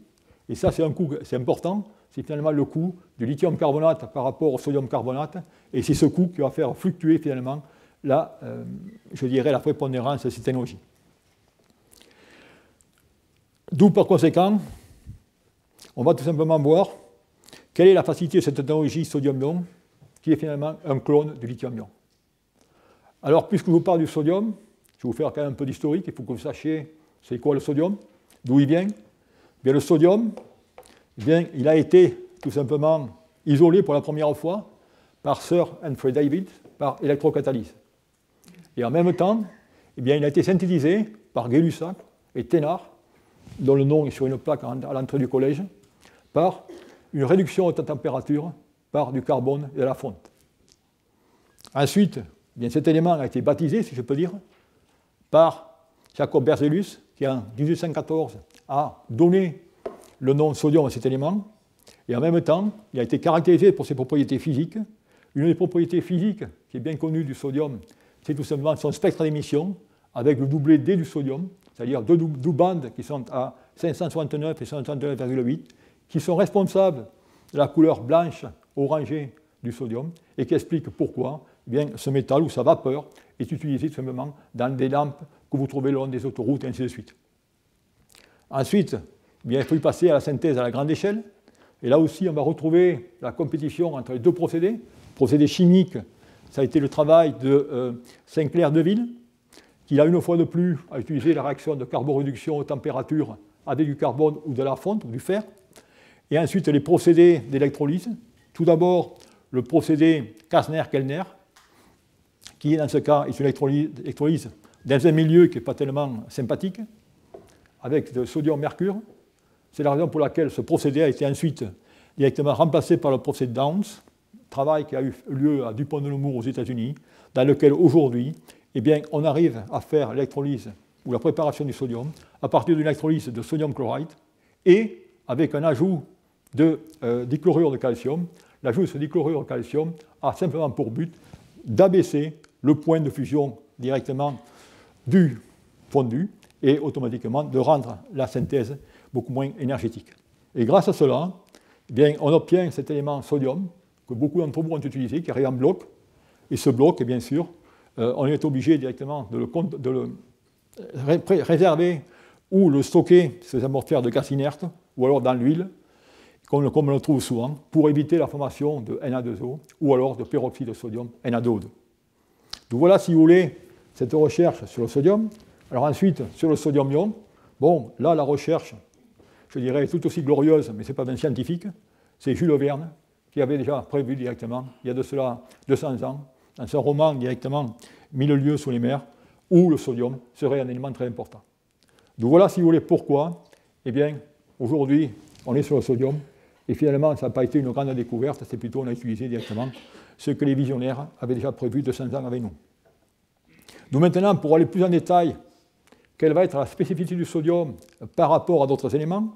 et ça c'est un coût, c'est important, c'est finalement le coût du lithium carbonate par rapport au sodium carbonate, et c'est ce coût qui va faire fluctuer finalement je dirais, la prépondérance de ces technologies. D'où par conséquent, on va tout simplement voir quelle est la facilité de cette technologie sodium-ion, qui est finalement un clone du lithium-ion. Alors, puisque je vous parle du sodium, je vais vous faire quand même un peu d'historique, il faut que vous sachiez c'est quoi le sodium, d'où il vient. Bien, le sodium, bien, il a été tout simplement isolé pour la première fois par Sir Humphrey Davy par électrocatalyse. Et en même temps, eh bien, il a été synthétisé par Gay-Lussac et Thénard, dont le nom est sur une plaque à l'entrée du collège, par une réduction de température par du carbone et de la fonte. Ensuite, bien, cet élément a été baptisé, si je peux dire, par Jacob Berzelius, qui en 1814 a donné le nom sodium à cet élément, et en même temps, il a été caractérisé pour ses propriétés physiques. Une des propriétés physiques qui est bien connue du sodium, c'est tout simplement son spectre d'émission, avec le doublet D du sodium, c'est-à-dire deux bandes qui sont à 569 et 569,8, qui sont responsables de la couleur blanche orangée du sodium, et qui expliquent pourquoi eh bien, ce métal ou sa vapeur est utilisé tout simplement dans des lampes que vous trouvez le long des autoroutes, et ainsi de suite. Ensuite, eh bien, il faut y passer à la synthèse à la grande échelle. Et là aussi, on va retrouver la compétition entre les deux procédés. Procédé chimique, ça a été le travail de Sinclair-Deville, qui, là, une fois de plus, a utilisé la réaction de carboréduction aux températures avec du carbone ou de la fonte, ou du fer. Et ensuite, les procédés d'électrolyse. Tout d'abord, le procédé Kastner-Kellner, qui, dans ce cas, est une électrolyse dans un milieu qui n'est pas tellement sympathique, avec de sodium-mercure. C'est la raison pour laquelle ce procédé a été ensuite directement remplacé par le procédé Downs, travail qui a eu lieu à Dupont-de-Nemours aux États-Unis, dans lequel aujourd'hui, eh bien, on arrive à faire l'électrolyse ou la préparation du sodium à partir d'une électrolyse de sodium chloride et avec un ajout de dichlorure de calcium. L'ajout de ce dichlorure de calcium a simplement pour but d'abaisser le point de fusion directement du fondu et automatiquement de rendre la synthèse beaucoup moins énergétique. Et grâce à cela, eh bien, on obtient cet élément sodium que beaucoup d'entre vous ont utilisé, qui arrive en bloc. Et ce bloc, bien sûr, on est obligé directement de le réserver ou le stocker sous un mortier de gaz inerte ou alors dans l'huile, comme on le trouve souvent, pour éviter la formation de Na2O ou alors de peroxyde de sodium Na2O2. Donc voilà, si vous voulez, cette recherche sur le sodium. Alors ensuite, sur le sodium-ion, bon, là, la recherche, je dirais, est tout aussi glorieuse, mais ce n'est pas bien scientifique. C'est Jules Verne qui avait déjà prévu directement, il y a de cela 200 ans, dans son roman directement « 1000 lieues sous les mers », où le sodium serait un élément très important. Donc voilà, si vous voulez, pourquoi. Eh bien, aujourd'hui, on est sur le sodium, et finalement, ça n'a pas été une grande découverte, c'est plutôt on a utilisé directement ce que les visionnaires avaient déjà prévu 200 ans avec nous. Donc maintenant, pour aller plus en détail, quelle va être la spécificité du sodium par rapport à d'autres éléments?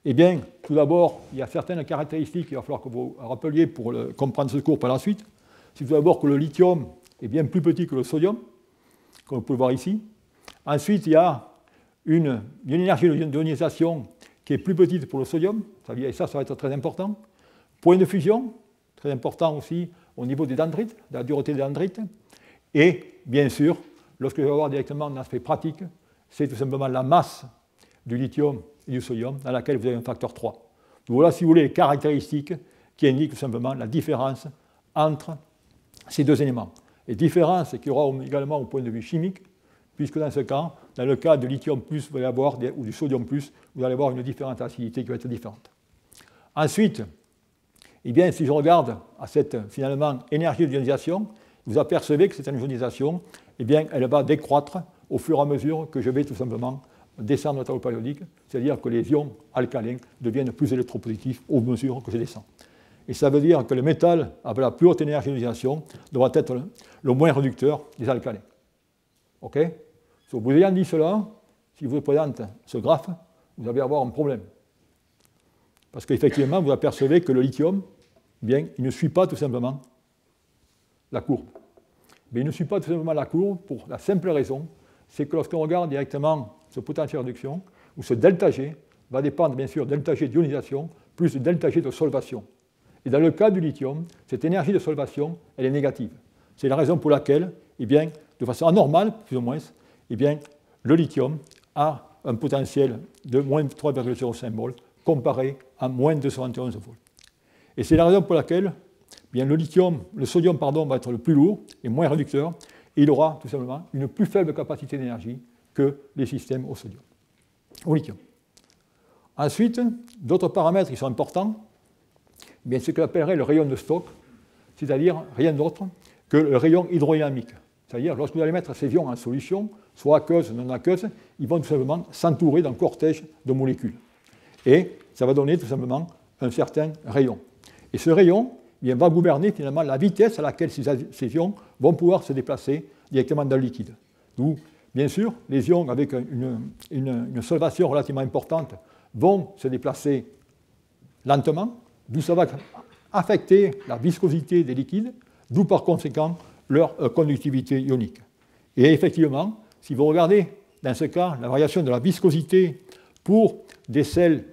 Eh bien, tout d'abord, il y a certaines caractéristiques qu'il va falloir que vous rappeliez pour comprendre ce cours par la suite. C'est tout d'abord que le lithium est bien plus petit que le sodium, comme vous pouvez le voir ici. Ensuite, il y a une énergie d'ionisation qui est plus petite pour le sodium, et ça va être très important. Point de fusion, très important aussi au niveau des dendrites, de la dureté des dendrites. Et bien sûr, lorsque je vais avoir directement un aspect pratique, c'est tout simplement la masse du lithium et du sodium, dans laquelle vous avez un facteur 3. Donc voilà, si vous voulez, les caractéristiques qui indiquent tout simplement la différence entre ces deux éléments. Et différence qu'il y aura également au point de vue chimique, puisque dans ce cas, dans le cas de lithium+, vous allez avoir, ou du sodium+, vous allez avoir une différente acidité qui va être différente. Ensuite, eh bien, si je regarde à cette, finalement, énergie d'ionisation, vous apercevez que cette ionisation, eh bien, elle va décroître au fur et à mesure que je vais tout simplement descendre le tableau périodique, c'est-à-dire que les ions alcalins deviennent plus électropositifs au mesure que je descends. Et ça veut dire que le métal avec la plus haute énergie d'ionisation doit être le moins réducteur des alcalins. OK? Si vous ayant dit cela, si je vous présente ce graphe, vous allez avoir un problème. Parce qu'effectivement, vous apercevez que le lithium, eh bien, il ne suit pas tout simplement la courbe. Mais il ne suit pas tout simplement la courbe pour la simple raison, c'est que lorsqu'on regarde directement ce potentiel de réduction, ou ce ΔG, va dépendre bien sûr ΔG d'ionisation plus ΔG de solvation. Et dans le cas du lithium, cette énergie de solvation, elle est négative. C'est la raison pour laquelle, eh bien, de façon anormale, plus ou moins, eh bien, le lithium a un potentiel de moins 3,05 volts comparé à moins 271 volts. Et c'est la raison pour laquelle eh bien, le sodium va être le plus lourd et moins réducteur, et il aura tout simplement une plus faible capacité d'énergie que les systèmes au lithium. Ensuite, d'autres paramètres qui sont importants, eh bien, c'est ce qu'on appellerait le rayon de Stokes, c'est-à-dire rien d'autre que le rayon hydrodynamique. C'est-à-dire, lorsque vous allez mettre ces ions en solution, soit aqueuse, non aqueuse, ils vont tout simplement s'entourer d'un cortège de molécules. Et ça va donner tout simplement un certain rayon. Et ce rayon, bien, va gouverner finalement la vitesse à laquelle ces ions vont pouvoir se déplacer directement dans le liquide. D'où, bien sûr, les ions avec une solvation relativement importante vont se déplacer lentement, d'où ça va affecter la viscosité des liquides, d'où par conséquent leur conductivité ionique. Et effectivement, si vous regardez dans ce cas la variation de la viscosité pour des sels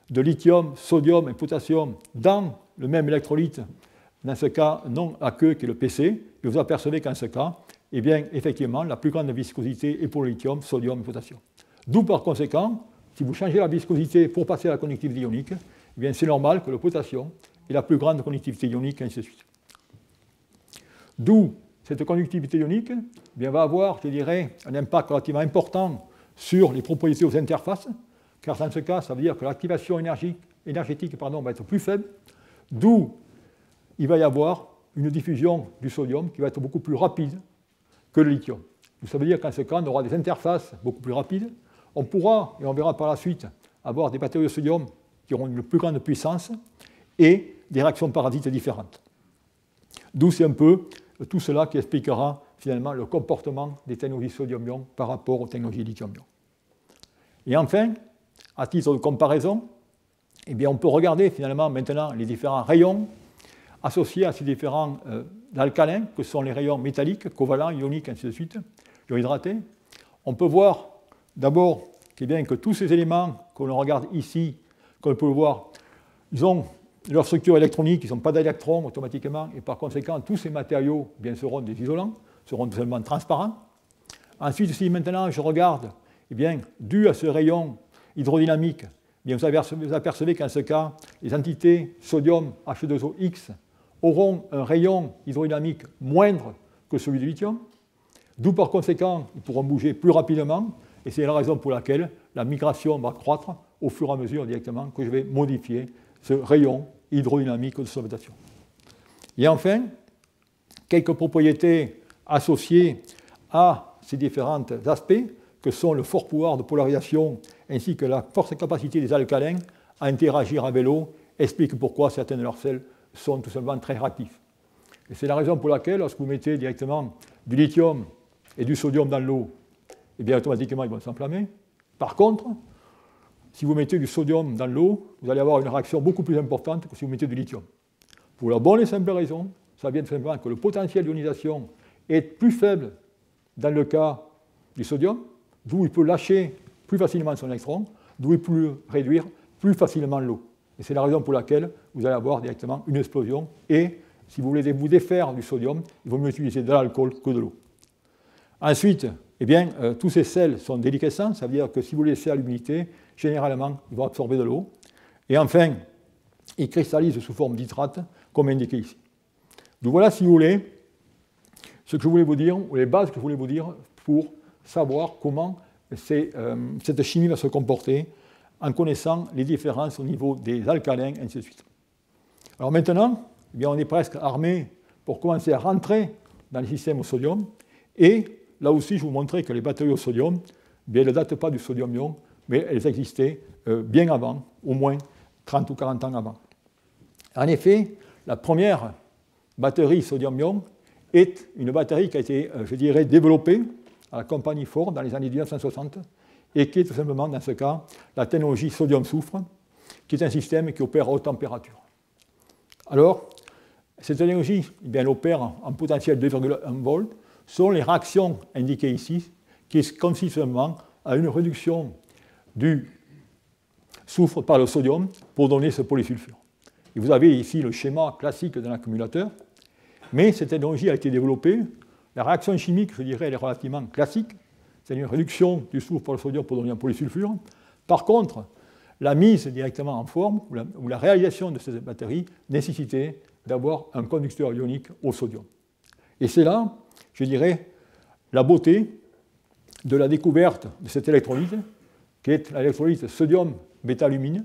de lithium, sodium et potassium dans le même électrolyte, dans ce cas non aqueux qui est le PC, et vous apercevez qu'en ce cas, eh bien, effectivement, la plus grande viscosité est pour le lithium, sodium et potassium. D'où par conséquent, si vous changez la viscosité pour passer à la conductivité ionique, eh bien, c'est normal que le potassium ait la plus grande conductivité ionique, et ainsi de suite. D'où cette conductivité ionique eh bien, va avoir, je dirais, un impact relativement important sur les propriétés aux interfaces, car dans ce cas, ça veut dire que l'activation énergétique va être plus faible, d'où il va y avoir une diffusion du sodium qui va être beaucoup plus rapide que le lithium. Ça veut dire qu'en ce cas, on aura des interfaces beaucoup plus rapides. On pourra, et on verra par la suite, avoir des batteries de sodium qui auront une plus grande puissance et des réactions parasites différentes. D'où c'est un peu tout cela qui expliquera finalement le comportement des technologies sodium-ion par rapport aux technologies lithium-ion. Et enfin, à titre de comparaison, eh bien, on peut regarder finalement maintenant les différents rayons associés à ces différents alcalins, que sont les rayons métalliques, covalents, ioniques, ainsi de suite, iohydratés. On peut voir d'abord que tous ces éléments que l'on regarde ici, qu'on peut voir, ils ont leur structure électronique, ils n'ont pas d'électrons automatiquement, et par conséquent, tous ces matériaux seront des isolants, seront tout simplement transparents. Ensuite, si maintenant je regarde, dû à ce rayon hydrodynamique, vous apercevez qu'en ce cas, les entités sodium H2OX auront un rayon hydrodynamique moindre que celui du lithium, d'où par conséquent, ils pourront bouger plus rapidement, et c'est la raison pour laquelle la migration va croître au fur et à mesure directement que je vais modifier ce rayon hydrodynamique de solvation. Et enfin, quelques propriétés associées à ces différents aspects, que sont le fort pouvoir de polarisation ainsi que la forte capacité des alcalins à interagir avec l'eau, expliquent pourquoi certains de leurs sels sont tout simplement très réactifs. Et c'est la raison pour laquelle, lorsque vous mettez directement du lithium et du sodium dans l'eau, automatiquement ils vont s'enflammer. Par contre, si vous mettez du sodium dans l'eau, vous allez avoir une réaction beaucoup plus importante que si vous mettez du lithium. Pour la bonne et simple raison, ça vient tout simplement que le potentiel d'ionisation est plus faible dans le cas du sodium, d'où il peut lâcher plus facilement son électron, d'où il peut réduire plus facilement l'eau. Et c'est la raison pour laquelle vous allez avoir directement une explosion. Et si vous voulez vous défaire du sodium, il vaut mieux utiliser de l'alcool que de l'eau. Ensuite, tous ces sels sont déliquescents, ça veut dire que si vous les laissez à l'humidité, généralement, ils vont absorber de l'eau. Et enfin, ils cristallisent sous forme d'hydrate, comme indiqué ici. Donc voilà, si vous voulez, ce que je voulais vous dire, ou les bases que je voulais vous dire pour savoir comment cette chimie va se comporter en connaissant les différences au niveau des alcalins, ainsi de suite. Alors maintenant, on est presque armé pour commencer à rentrer dans les systèmes au sodium. Et là aussi, je vous montrais que les batteries au sodium, elles ne datent pas du sodium-ion, mais elles existaient bien avant, au moins 30 ou 40 ans avant. En effet, la première batterie sodium-ion est une batterie qui a été, développée à la compagnie Ford dans les années 1960 et qui est tout simplement, dans ce cas, la technologie sodium-soufre, qui est un système qui opère à haute température. Alors, cette technologie, elle opère en potentiel 2,1 volts, sont les réactions indiquées ici, qui consistent simplement à une réduction du soufre par le sodium pour donner ce polysulfure. Et vous avez ici le schéma classique d'un accumulateur, mais cette technologie a été développée. La réaction chimique, elle est relativement classique, c'est une réduction du soufre par le sodium pour donner un polysulfure. Par contre, la mise directement en forme, ou la réalisation de cette batterie, nécessitait d'avoir un conducteur ionique au sodium. Et c'est là, la beauté de la découverte de cet électrolyte, qui est l'électrolyte sodium-bêta-alumine,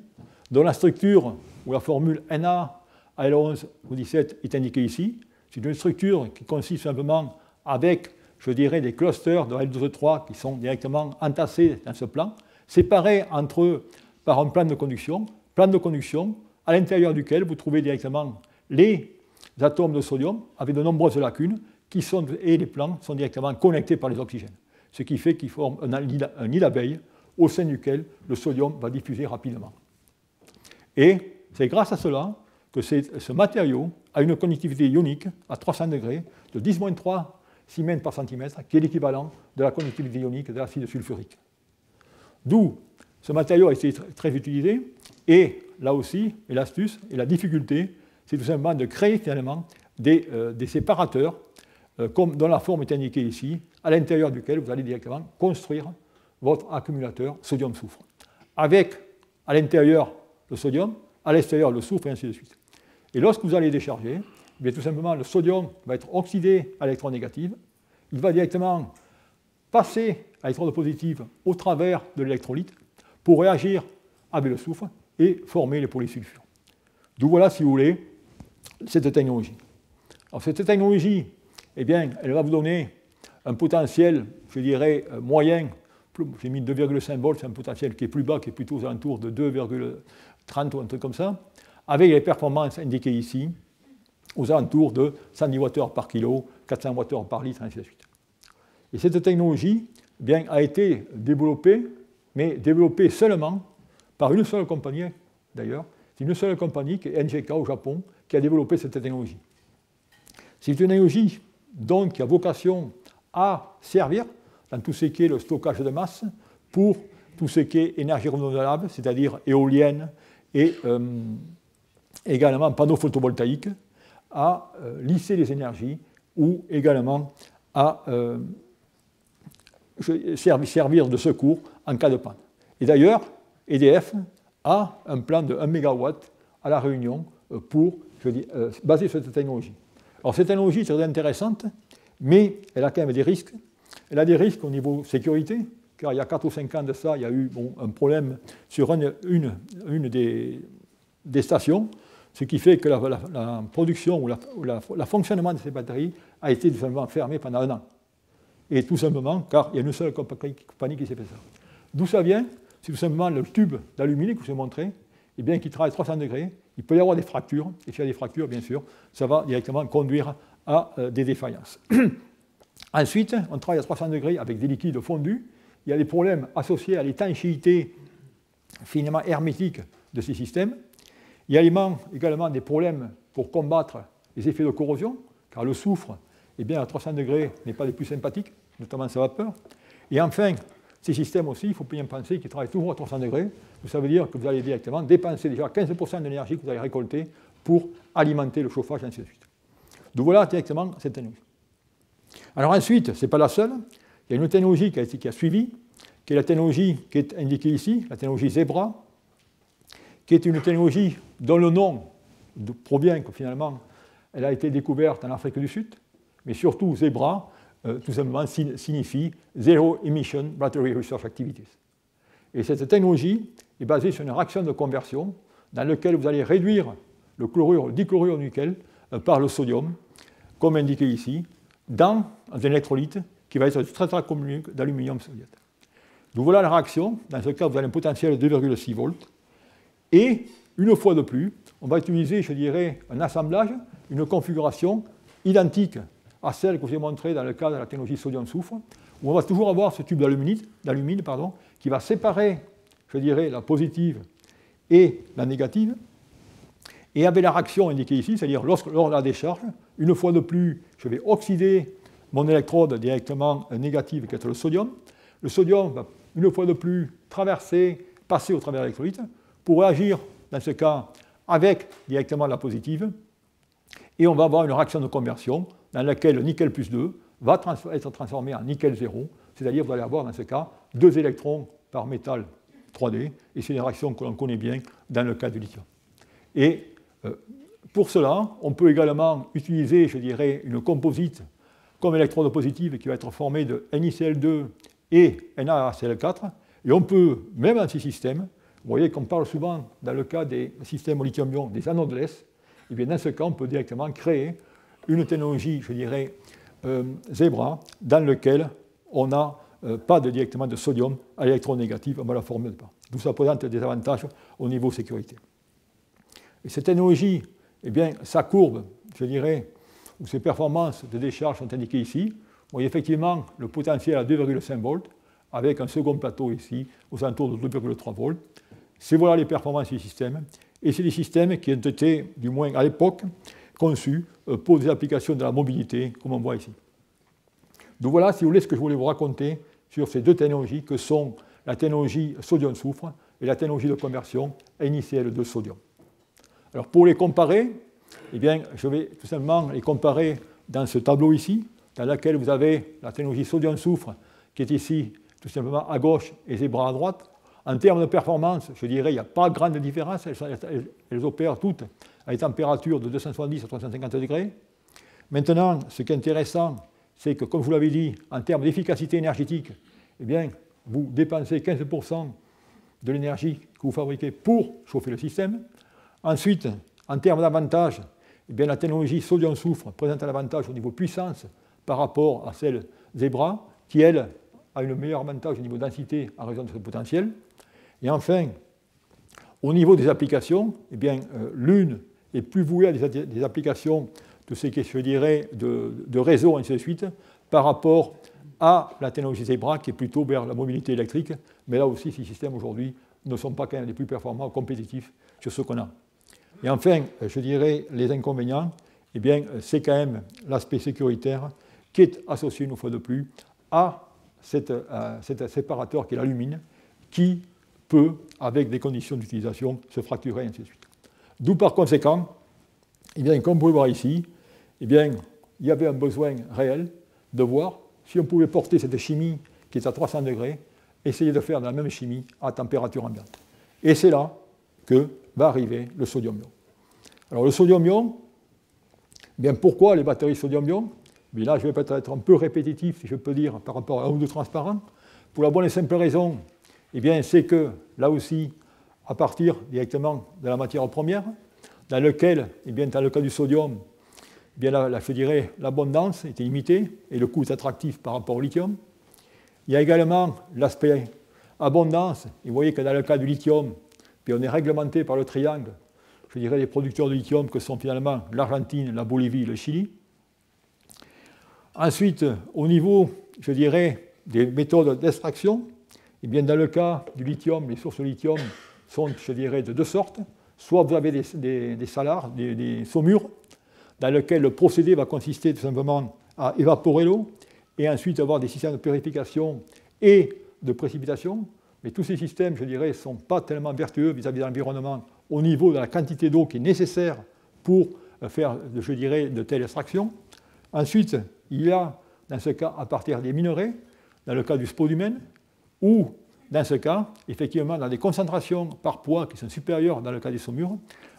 dont la structure, ou la formule Na-Al11O17 est indiquée ici. C'est une structure qui consiste simplement avec, des clusters de Al2O3 qui sont directement entassés dans ce plan, séparés entre eux par un plan de conduction à l'intérieur duquel vous trouvez directement les atomes de sodium avec de nombreuses lacunes et les plans sont directement connectés par les oxygènes. Ce qui fait qu'ils forment un nid d'abeilles au sein duquel le sodium va diffuser rapidement. Et c'est grâce à cela que ce matériau a une conductivité ionique à 300 degrés de 10-3 Siemens par centimètre, qui est l'équivalent de la conductivité ionique de l'acide sulfurique. D'où ce matériau a été très utilisé, et là aussi, l'astuce et la difficulté, c'est tout simplement de créer finalement des séparateurs, dont la forme est indiquée ici, à l'intérieur duquel vous allez directement construire votre accumulateur sodium-soufre, avec à l'intérieur le sodium, à l'extérieur le soufre, et ainsi de suite. Et lorsque vous allez décharger, bien, tout simplement, le sodium va être oxydé à l'électron négatif, il va directement passer à l'électrode positive au travers de l'électrolyte pour réagir avec le soufre et former les polysulfures. D'où voilà, si vous voulez, cette technologie. Alors, cette technologie, eh bien, elle va vous donner un potentiel, je dirais, moyen. J'ai mis 2,5 volts, c'est un potentiel qui est plus bas, qui est plutôt aux alentours de 2,30 ou un truc comme ça, avec les performances indiquées ici, aux alentours de 110 Wh par kilo, 400 Wh par litre, ainsi de suite. Et cette technologie, eh bien, a été développée, mais développée seulement par une seule compagnie, d'ailleurs. C'est une seule compagnie, qui est NGK au Japon, qui a développé cette technologie. C'est une technologie donc qui a vocation à servir dans tout ce qui est le stockage de masse pour tout ce qui est énergie renouvelable, c'est-à-dire éolienne et également panneaux photovoltaïques, à lisser les énergies ou également à servir de secours en cas de panne. Et d'ailleurs, EDF a un plan de 1 MW à La Réunion pour baser sur cette technologie. Alors cette technologie est très intéressante, mais elle a quand même des risques. Elle a des risques au niveau sécurité, car il y a 4 ou 5 ans de ça, il y a eu un problème sur une des stations, ce qui fait que la production ou le fonctionnement de ces batteries a été tout simplement fermé pendant 1 an. Et tout simplement, car il y a une seule compagnie qui s'est fait ça. D'où ça vient? C'est tout simplement le tube d'aluminium que je vous ai montré, et bien, qui travaille à 300 degrés, il peut y avoir des fractures, et s'il y a des fractures, bien sûr, ça va directement conduire à des défaillances. Ensuite, on travaille à 300 degrés avec des liquides fondus. Il y a des problèmes associés à l'étanchéité finalement hermétique de ces systèmes. Il y a également des problèmes pour combattre les effets de corrosion, car le soufre, eh bien, à 300 degrés, n'est pas des plus sympathiques, notamment sa vapeur. Et enfin, ces systèmes aussi, il faut bien penser qu'ils travaillent toujours à 300 degrés. Ça veut dire que vous allez directement dépenser déjà 15% de l'énergie que vous allez récolter pour alimenter le chauffage, et ainsi de suite. Donc voilà directement cette technologie. Alors ensuite, ce n'est pas la seule. Il y a une technologie qui a suivi, qui est la technologie qui est indiquée ici, la technologie Zebra, qui est une technologie dont le nom provient que finalement elle a été découverte en Afrique du Sud, mais surtout Zebra, tout simplement signifie Zero Emission Battery Research Activities. Et cette technologie est basée sur une réaction de conversion dans laquelle vous allez réduire le dichlorure de nickel par le sodium, comme indiqué ici, dans un électrolyte qui va être du tétrachrome d'aluminium soviète. Donc voilà la réaction. Dans ce cas, vous avez un potentiel de 2,6 volts. Et une fois de plus, on va utiliser, je dirais, un assemblage, une configuration identique à celle que je vous ai montrée dans le cas de la technologie sodium-soufre, où on va toujours avoir ce tube d'alumine qui va séparer, je dirais, la positive et la négative. Et avec la réaction indiquée ici, c'est-à-dire lors de la décharge, une fois de plus, je vais oxyder mon électrode directement négative, qui est le sodium. Le sodium va, une fois de plus, passer au travers de l'électrolyte pour réagir, dans ce cas, avec directement la positive. Et on va avoir une réaction de conversion dans laquelle le nickel plus 2 va être transformé en nickel 0, c'est-à-dire que vous allez avoir, dans ce cas, 2 électrons par métal 3D, et c'est une réaction que l'on connaît bien dans le cas du lithium. Et pour cela, on peut également utiliser, je dirais, une composite comme électrode positive qui va être formée de NiCl2 et NaCl4, et on peut, même dans ces systèmes, vous voyez qu'on parle souvent, dans le cas des systèmes au lithium-ion, des anodes-less, et bien dans ce cas, on peut directement créer une technologie, je dirais, Zebra, dans lequel on n'a pas directement de sodium à l'électron négatif, on va la former pas. D'où ça présente des avantages au niveau sécurité. Et cette technologie, eh bien, sa courbe, je dirais, où ces performances de décharge sont indiquées ici. Vous voyez effectivement le potentiel à 2,5 volts, avec un second plateau ici, aux alentours de 2,3 volts. C'est voilà les performances du système. Et c'est des systèmes qui ont été, du moins à l'époque, conçus pour des applications de la mobilité, comme on voit ici. Donc voilà, si vous voulez, ce que je voulais vous raconter sur ces deux technologies que sont la technologie sodium-soufre et la technologie de conversion NiCl de sodium. Alors pour les comparer, eh bien, je vais tout simplement les comparer dans ce tableau ici, dans lequel vous avez la technologie sodium-soufre qui est ici tout simplement à gauche et Zebra à droite. En termes de performance, je dirais qu'il n'y a pas de grande différence, elles opèrent toutes à des températures de 270 à 350 degrés. Maintenant, ce qui est intéressant, c'est que, comme je vous l'avais dit, en termes d'efficacité énergétique, eh bien, vous dépensez 15% de l'énergie que vous fabriquez pour chauffer le système. Ensuite, en termes d'avantages, eh bien, la technologie sodium-soufre présente un avantage au niveau puissance par rapport à celle Zebra, qui, elle, a un meilleur avantage au niveau densité en raison de ce potentiel. Et enfin, au niveau des applications, eh bien, l'une est plus vouée à des applications de ce que je dirais de réseau, ainsi de suite, par rapport à la technologie Zebra, qui est plutôt vers la mobilité électrique. Mais là aussi, ces systèmes aujourd'hui ne sont pas quand même les plus performants, compétitifs sur ce qu'on a. Et enfin, je dirais, les inconvénients, eh bien, c'est quand même l'aspect sécuritaire qui est associé, une fois de plus, à cet séparateur qui est l'alumine, qui peut, avec des conditions d'utilisation, se fracturer, ainsi de suite. D'où, par conséquent, eh bien, comme vous pouvez voir ici, eh bien, il y avait un besoin réel de voir si on pouvait porter cette chimie qui est à 300 degrés, essayer de faire de la même chimie à température ambiante. Et c'est là que va arriver le sodium-ion. Alors le sodium-ion, eh bien, pourquoi les batteries sodium-ion? Là, je vais peut-être être un peu répétitif, si je peux dire, par rapport à un ou deux transparents. Pour la bonne et simple raison, eh bien, c'est que, là aussi, à partir directement de la matière première, dans lequel, eh bien, dans le cas du sodium, eh bien, là, je dirais, l'abondance est limitée et le coût est attractif par rapport au lithium. Il y a également l'aspect abondance. Et vous voyez que dans le cas du lithium, puis on est réglementé par le triangle, je dirais, les producteurs de lithium que sont finalement l'Argentine, la Bolivie et le Chili. Ensuite, au niveau, je dirais, des méthodes d'extraction, eh bien, dans le cas du lithium, les sources de lithium sont, je dirais, de deux sortes. Soit vous avez des salars, des saumures, dans lesquels le procédé va consister tout simplement à évaporer l'eau et ensuite avoir des systèmes de purification et de précipitation. Mais tous ces systèmes, je dirais, ne sont pas tellement vertueux vis-à-vis de l'environnement au niveau de la quantité d'eau qui est nécessaire pour faire, je dirais, de telles extractions. Ensuite, il y a, dans ce cas, à partir des minerais, dans le cas du spodumène, ou, dans ce cas, effectivement, dans des concentrations par poids qui sont supérieures dans le cas des saumures.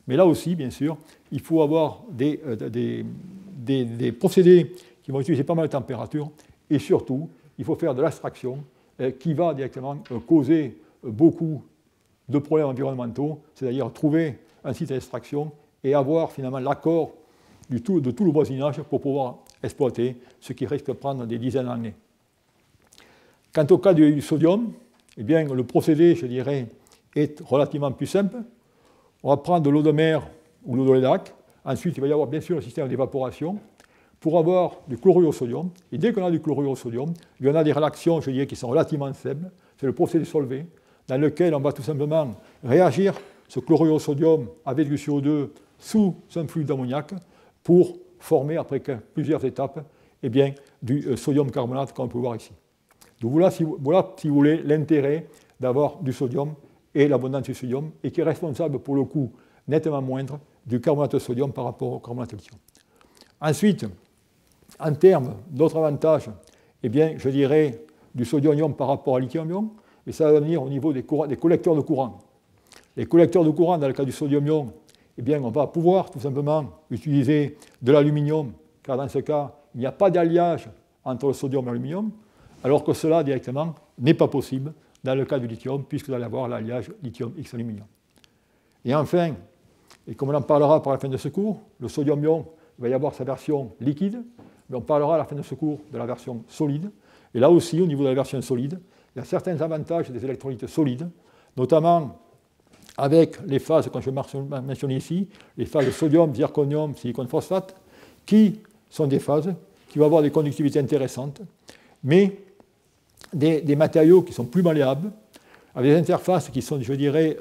Mais là aussi, bien sûr, il faut avoir des procédés qui vont utiliser pas mal de température, et surtout, il faut faire de l'extraction qui va directement causer beaucoup de problèmes environnementaux, c'est-à-dire trouver un site d'extraction et avoir finalement l'accord de tout le voisinage pour pouvoir exploiter, ce qui risque de prendre des dizaines d'années. Quant au cas du sodium, eh bien, le procédé, je dirais, est relativement plus simple. On va prendre de l'eau de mer ou l'eau de lac. Ensuite, il va y avoir bien sûr le système d'évaporation pour avoir du chlorure au sodium. Et dès qu'on a du chlorure au sodium, il y en a des réactions, je dirais, qui sont relativement faibles. C'est le procédé Solvay, dans lequel on va tout simplement réagir ce chlorure au sodium avec du CO2 sous un fluide d'ammoniac pour former, après plusieurs étapes, eh bien, du sodium carbonate, comme on peut voir ici. Donc voilà, si vous voulez, l'intérêt d'avoir du sodium et l'abondance du sodium, et qui est responsable pour le coût nettement moindre du carbonate de sodium par rapport au carbonate de lithium. Ensuite, en termes d'autres avantages, eh bien, je dirais du sodium-ion par rapport à lithium-ion, et ça va venir au niveau des collecteurs de courant. Les collecteurs de courant, dans le cas du sodium-ion, eh bien, on va pouvoir tout simplement utiliser de l'aluminium, car dans ce cas, il n'y a pas d'alliage entre le sodium et l'aluminium, alors que cela, directement, n'est pas possible dans le cas du lithium, puisque vous allez avoir l'alliage lithium-X-aluminium. Et enfin, et comme on en parlera par la fin de ce cours, le sodium-ion, il va y avoir sa version liquide, mais on parlera à la fin de ce cours de la version solide. Et là aussi, au niveau de la version solide, il y a certains avantages des électrolytes solides, notamment avec les phases, comme je mentionné ici, les phases de sodium, zirconium, silicone phosphate, qui sont des phases, qui vont avoir des conductivités intéressantes, mais des matériaux qui sont plus malléables, avec des interfaces qui sont, je dirais,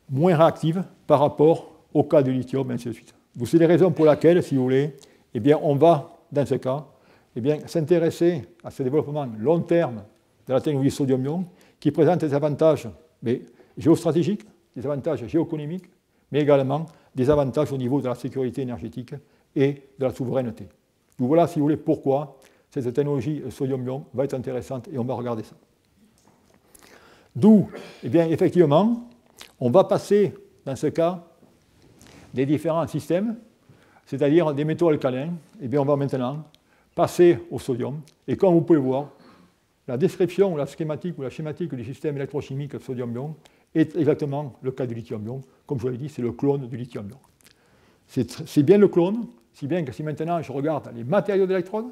moins réactives par rapport au cas du lithium, et ainsi de suite. C'est les raisons pour lesquelles, si vous voulez, eh bien, on va, dans ce cas, eh bien, s'intéresser à ce développement long terme de la technologie sodium-ion, qui présente des avantages géostratégiques, des avantages géoéconomiques, mais également des avantages au niveau de la sécurité énergétique et de la souveraineté. Donc voilà, si vous voulez, pourquoi cette technologie sodium-ion va être intéressante et on va regarder ça. D'où, eh bien, effectivement, on va passer, dans ce cas, des différents systèmes, c'est-à-dire des métaux alcalins, eh bien, on va maintenant passer au sodium. Et comme vous pouvez voir, la description, la schématique ou la schématique du système électrochimique sodium-ion est exactement le cas du lithium-ion. Comme je vous l'ai dit, c'est le clone du lithium-ion. C'est bien le clone, si bien que si maintenant je regarde les matériaux d'électrodes,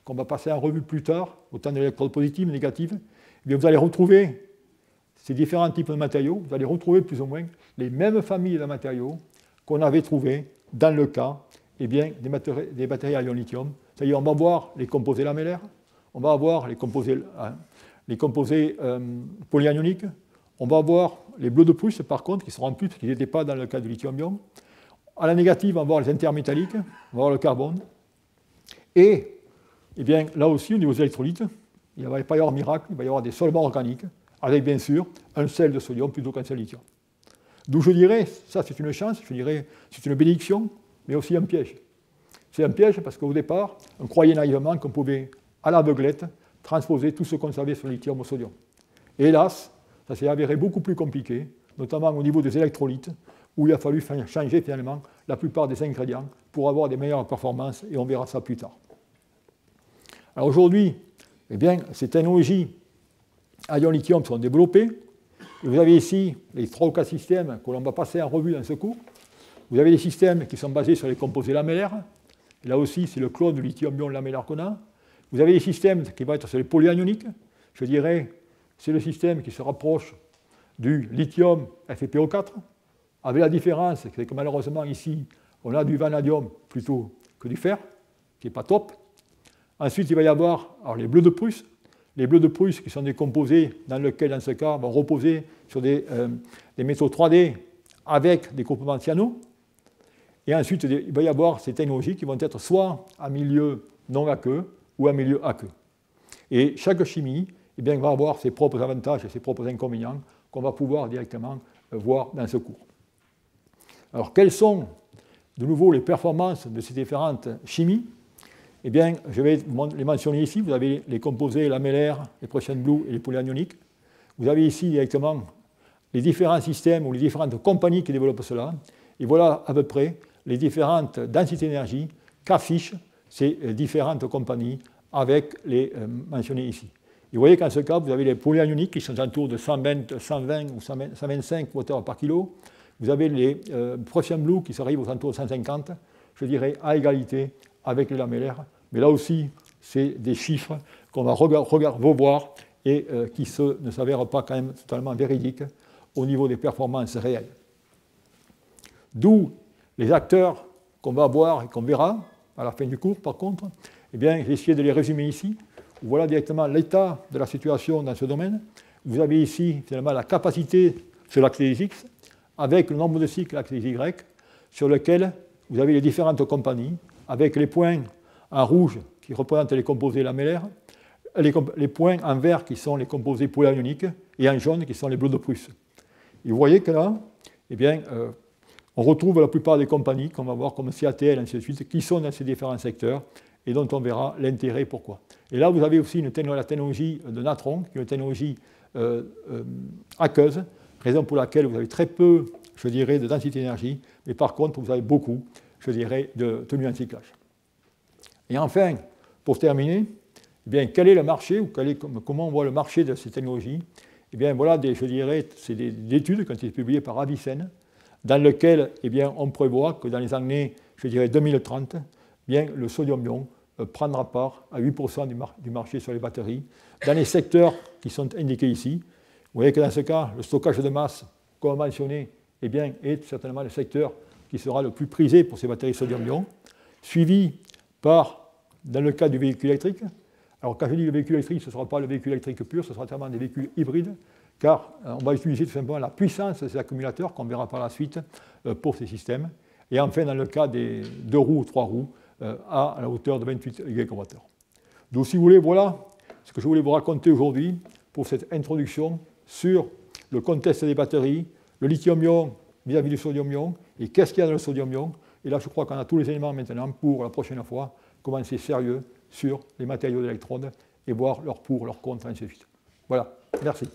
qu'on va passer en revue plus tard, autant d'électrodes positives, négatives, eh bien vous allez retrouver ces différents types de matériaux, vous allez retrouver plus ou moins les mêmes familles de matériaux qu'on avait trouvées dans le cas eh bien, des batteries à ion lithium. C'est-à-dire on va voir les composés lamellaires, on va avoir les composés polyanioniques, on va avoir les bleus de Prusse par contre, qui seront en plus, qui n'étaient pas dans le cas du lithium-ion. À la négative, on va voir les intermétalliques, on va voir le carbone. Et eh bien, là aussi, au niveau des électrolytes, il ne va pas y avoir miracle, il va y avoir des solvants organiques, avec bien sûr un sel de sodium plutôt qu'un sel de lithium. D'où je dirais, ça c'est une chance, je dirais, c'est une bénédiction, mais aussi un piège. C'est un piège parce qu'au départ, on croyait naïvement qu'on pouvait, à l'aveuglette, transposer tout ce qu'on savait sur le lithium au sodium. Et hélas, ça s'est avéré beaucoup plus compliqué, notamment au niveau des électrolytes, où il a fallu changer finalement la plupart des ingrédients pour avoir des meilleures performances, et on verra ça plus tard. Alors aujourd'hui, eh bien, ces technologies à ion lithium sont développées. Et vous avez ici les 3 ou 4 systèmes que l'on va passer en revue dans ce cours. Vous avez des systèmes qui sont basés sur les composés lamellaires. Et là aussi, c'est le clone du lithium-ion lamellaire qu'on a. Vous avez des systèmes qui vont être sur les polyanioniques. Je dirais, c'est le système qui se rapproche du lithium FePO4, avec la différence, c'est que malheureusement ici, on a du vanadium plutôt que du fer, qui n'est pas top. Ensuite, il va y avoir alors, les bleus de Prusse. Les bleus de Prusse qui sont des composés dans lesquels, dans ce cas, vont reposer sur des métaux 3D avec des groupements cyano. Et ensuite, il va y avoir ces technologies qui vont être soit à milieu non aqueux ou à milieu aqueux. Et chaque chimie eh bien, va avoir ses propres avantages et ses propres inconvénients qu'on va pouvoir directement voir dans ce cours. Alors, quelles sont de nouveau les performances de ces différentes chimies? Eh bien, je vais les mentionner ici. Vous avez les composés lamellaires, les Prussian Blue et les polyanioniques. Vous avez ici directement les différents systèmes ou les différentes compagnies qui développent cela. Et voilà à peu près les différentes densités d'énergie qu'affichent ces différentes compagnies avec les mentionnés ici. Et vous voyez qu'en ce cas, vous avez les polyanioniques qui sont autour de 120 ou 125 Wh par kilo. Vous avez les Prussian Blue qui s'arrivent aux alentours de 150, je dirais, à égalité avec les lamellaires. Mais là aussi, c'est des chiffres qu'on va revoir et qui ne s'avèrent pas quand même totalement véridiques au niveau des performances réelles. D'où les acteurs qu'on va voir et qu'on verra à la fin du cours, par contre, eh bien, j'ai essayé de les résumer ici. Voilà directement l'état de la situation dans ce domaine. Vous avez ici, finalement, la capacité sur l'axe des X, avec le nombre de cycles l'axe des Y, sur lequel vous avez les différentes compagnies, avec les points en rouge qui représentent les composés lamellaires, les points en vert qui sont les composés polyanioniques, et en jaune qui sont les bleus de Prusse. Et vous voyez que là, eh bien, on retrouve la plupart des compagnies qu'on va voir comme CATL, ainsi de suite, qui sont dans ces différents secteurs et dont on verra l'intérêt, pourquoi. Et là, vous avez aussi la technologie de Natron, qui est une technologie aqueuse, raison pour laquelle vous avez très peu, je dirais, de densité d'énergie, mais par contre, vous avez beaucoup, je dirais, de tenue en cyclage. Et enfin, pour terminer, eh bien, quel est le marché, ou comment on voit le marché de ces technologies? Eh bien, voilà, je dirais, c'est des études qui ont été publiées par Avicenne, dans lesquelles eh bien, on prévoit que dans les années, je dirais, 2030, eh bien, le sodium-ion prendra part à 8% du marché sur les batteries, dans les secteurs qui sont indiqués ici. Vous voyez que dans ce cas, le stockage de masse, comme mentionné, eh bien, est certainement le secteur qui sera le plus prisé pour ces batteries sodium-ion, suivi par, dans le cas du véhicule électrique, alors quand je dis le véhicule électrique, ce ne sera pas le véhicule électrique pur, ce sera vraiment des véhicules hybrides, car on va utiliser tout simplement la puissance de ces accumulateurs, qu'on verra par la suite, pour ces systèmes. Et enfin, dans le cas des 2 roues ou 3 roues, à la hauteur de 28 GWh. Donc, si vous voulez, voilà ce que je voulais vous raconter aujourd'hui pour cette introduction sur le contexte des batteries, le lithium-ion vis-à-vis du sodium-ion, et qu'est-ce qu'il y a dans le sodium-ion. Et là, je crois qu'on a tous les éléments maintenant pour, la prochaine fois, commencer sérieux sur les matériaux d'électrodes et voir leur pour, leur contre, ainsi de suite. Voilà, merci.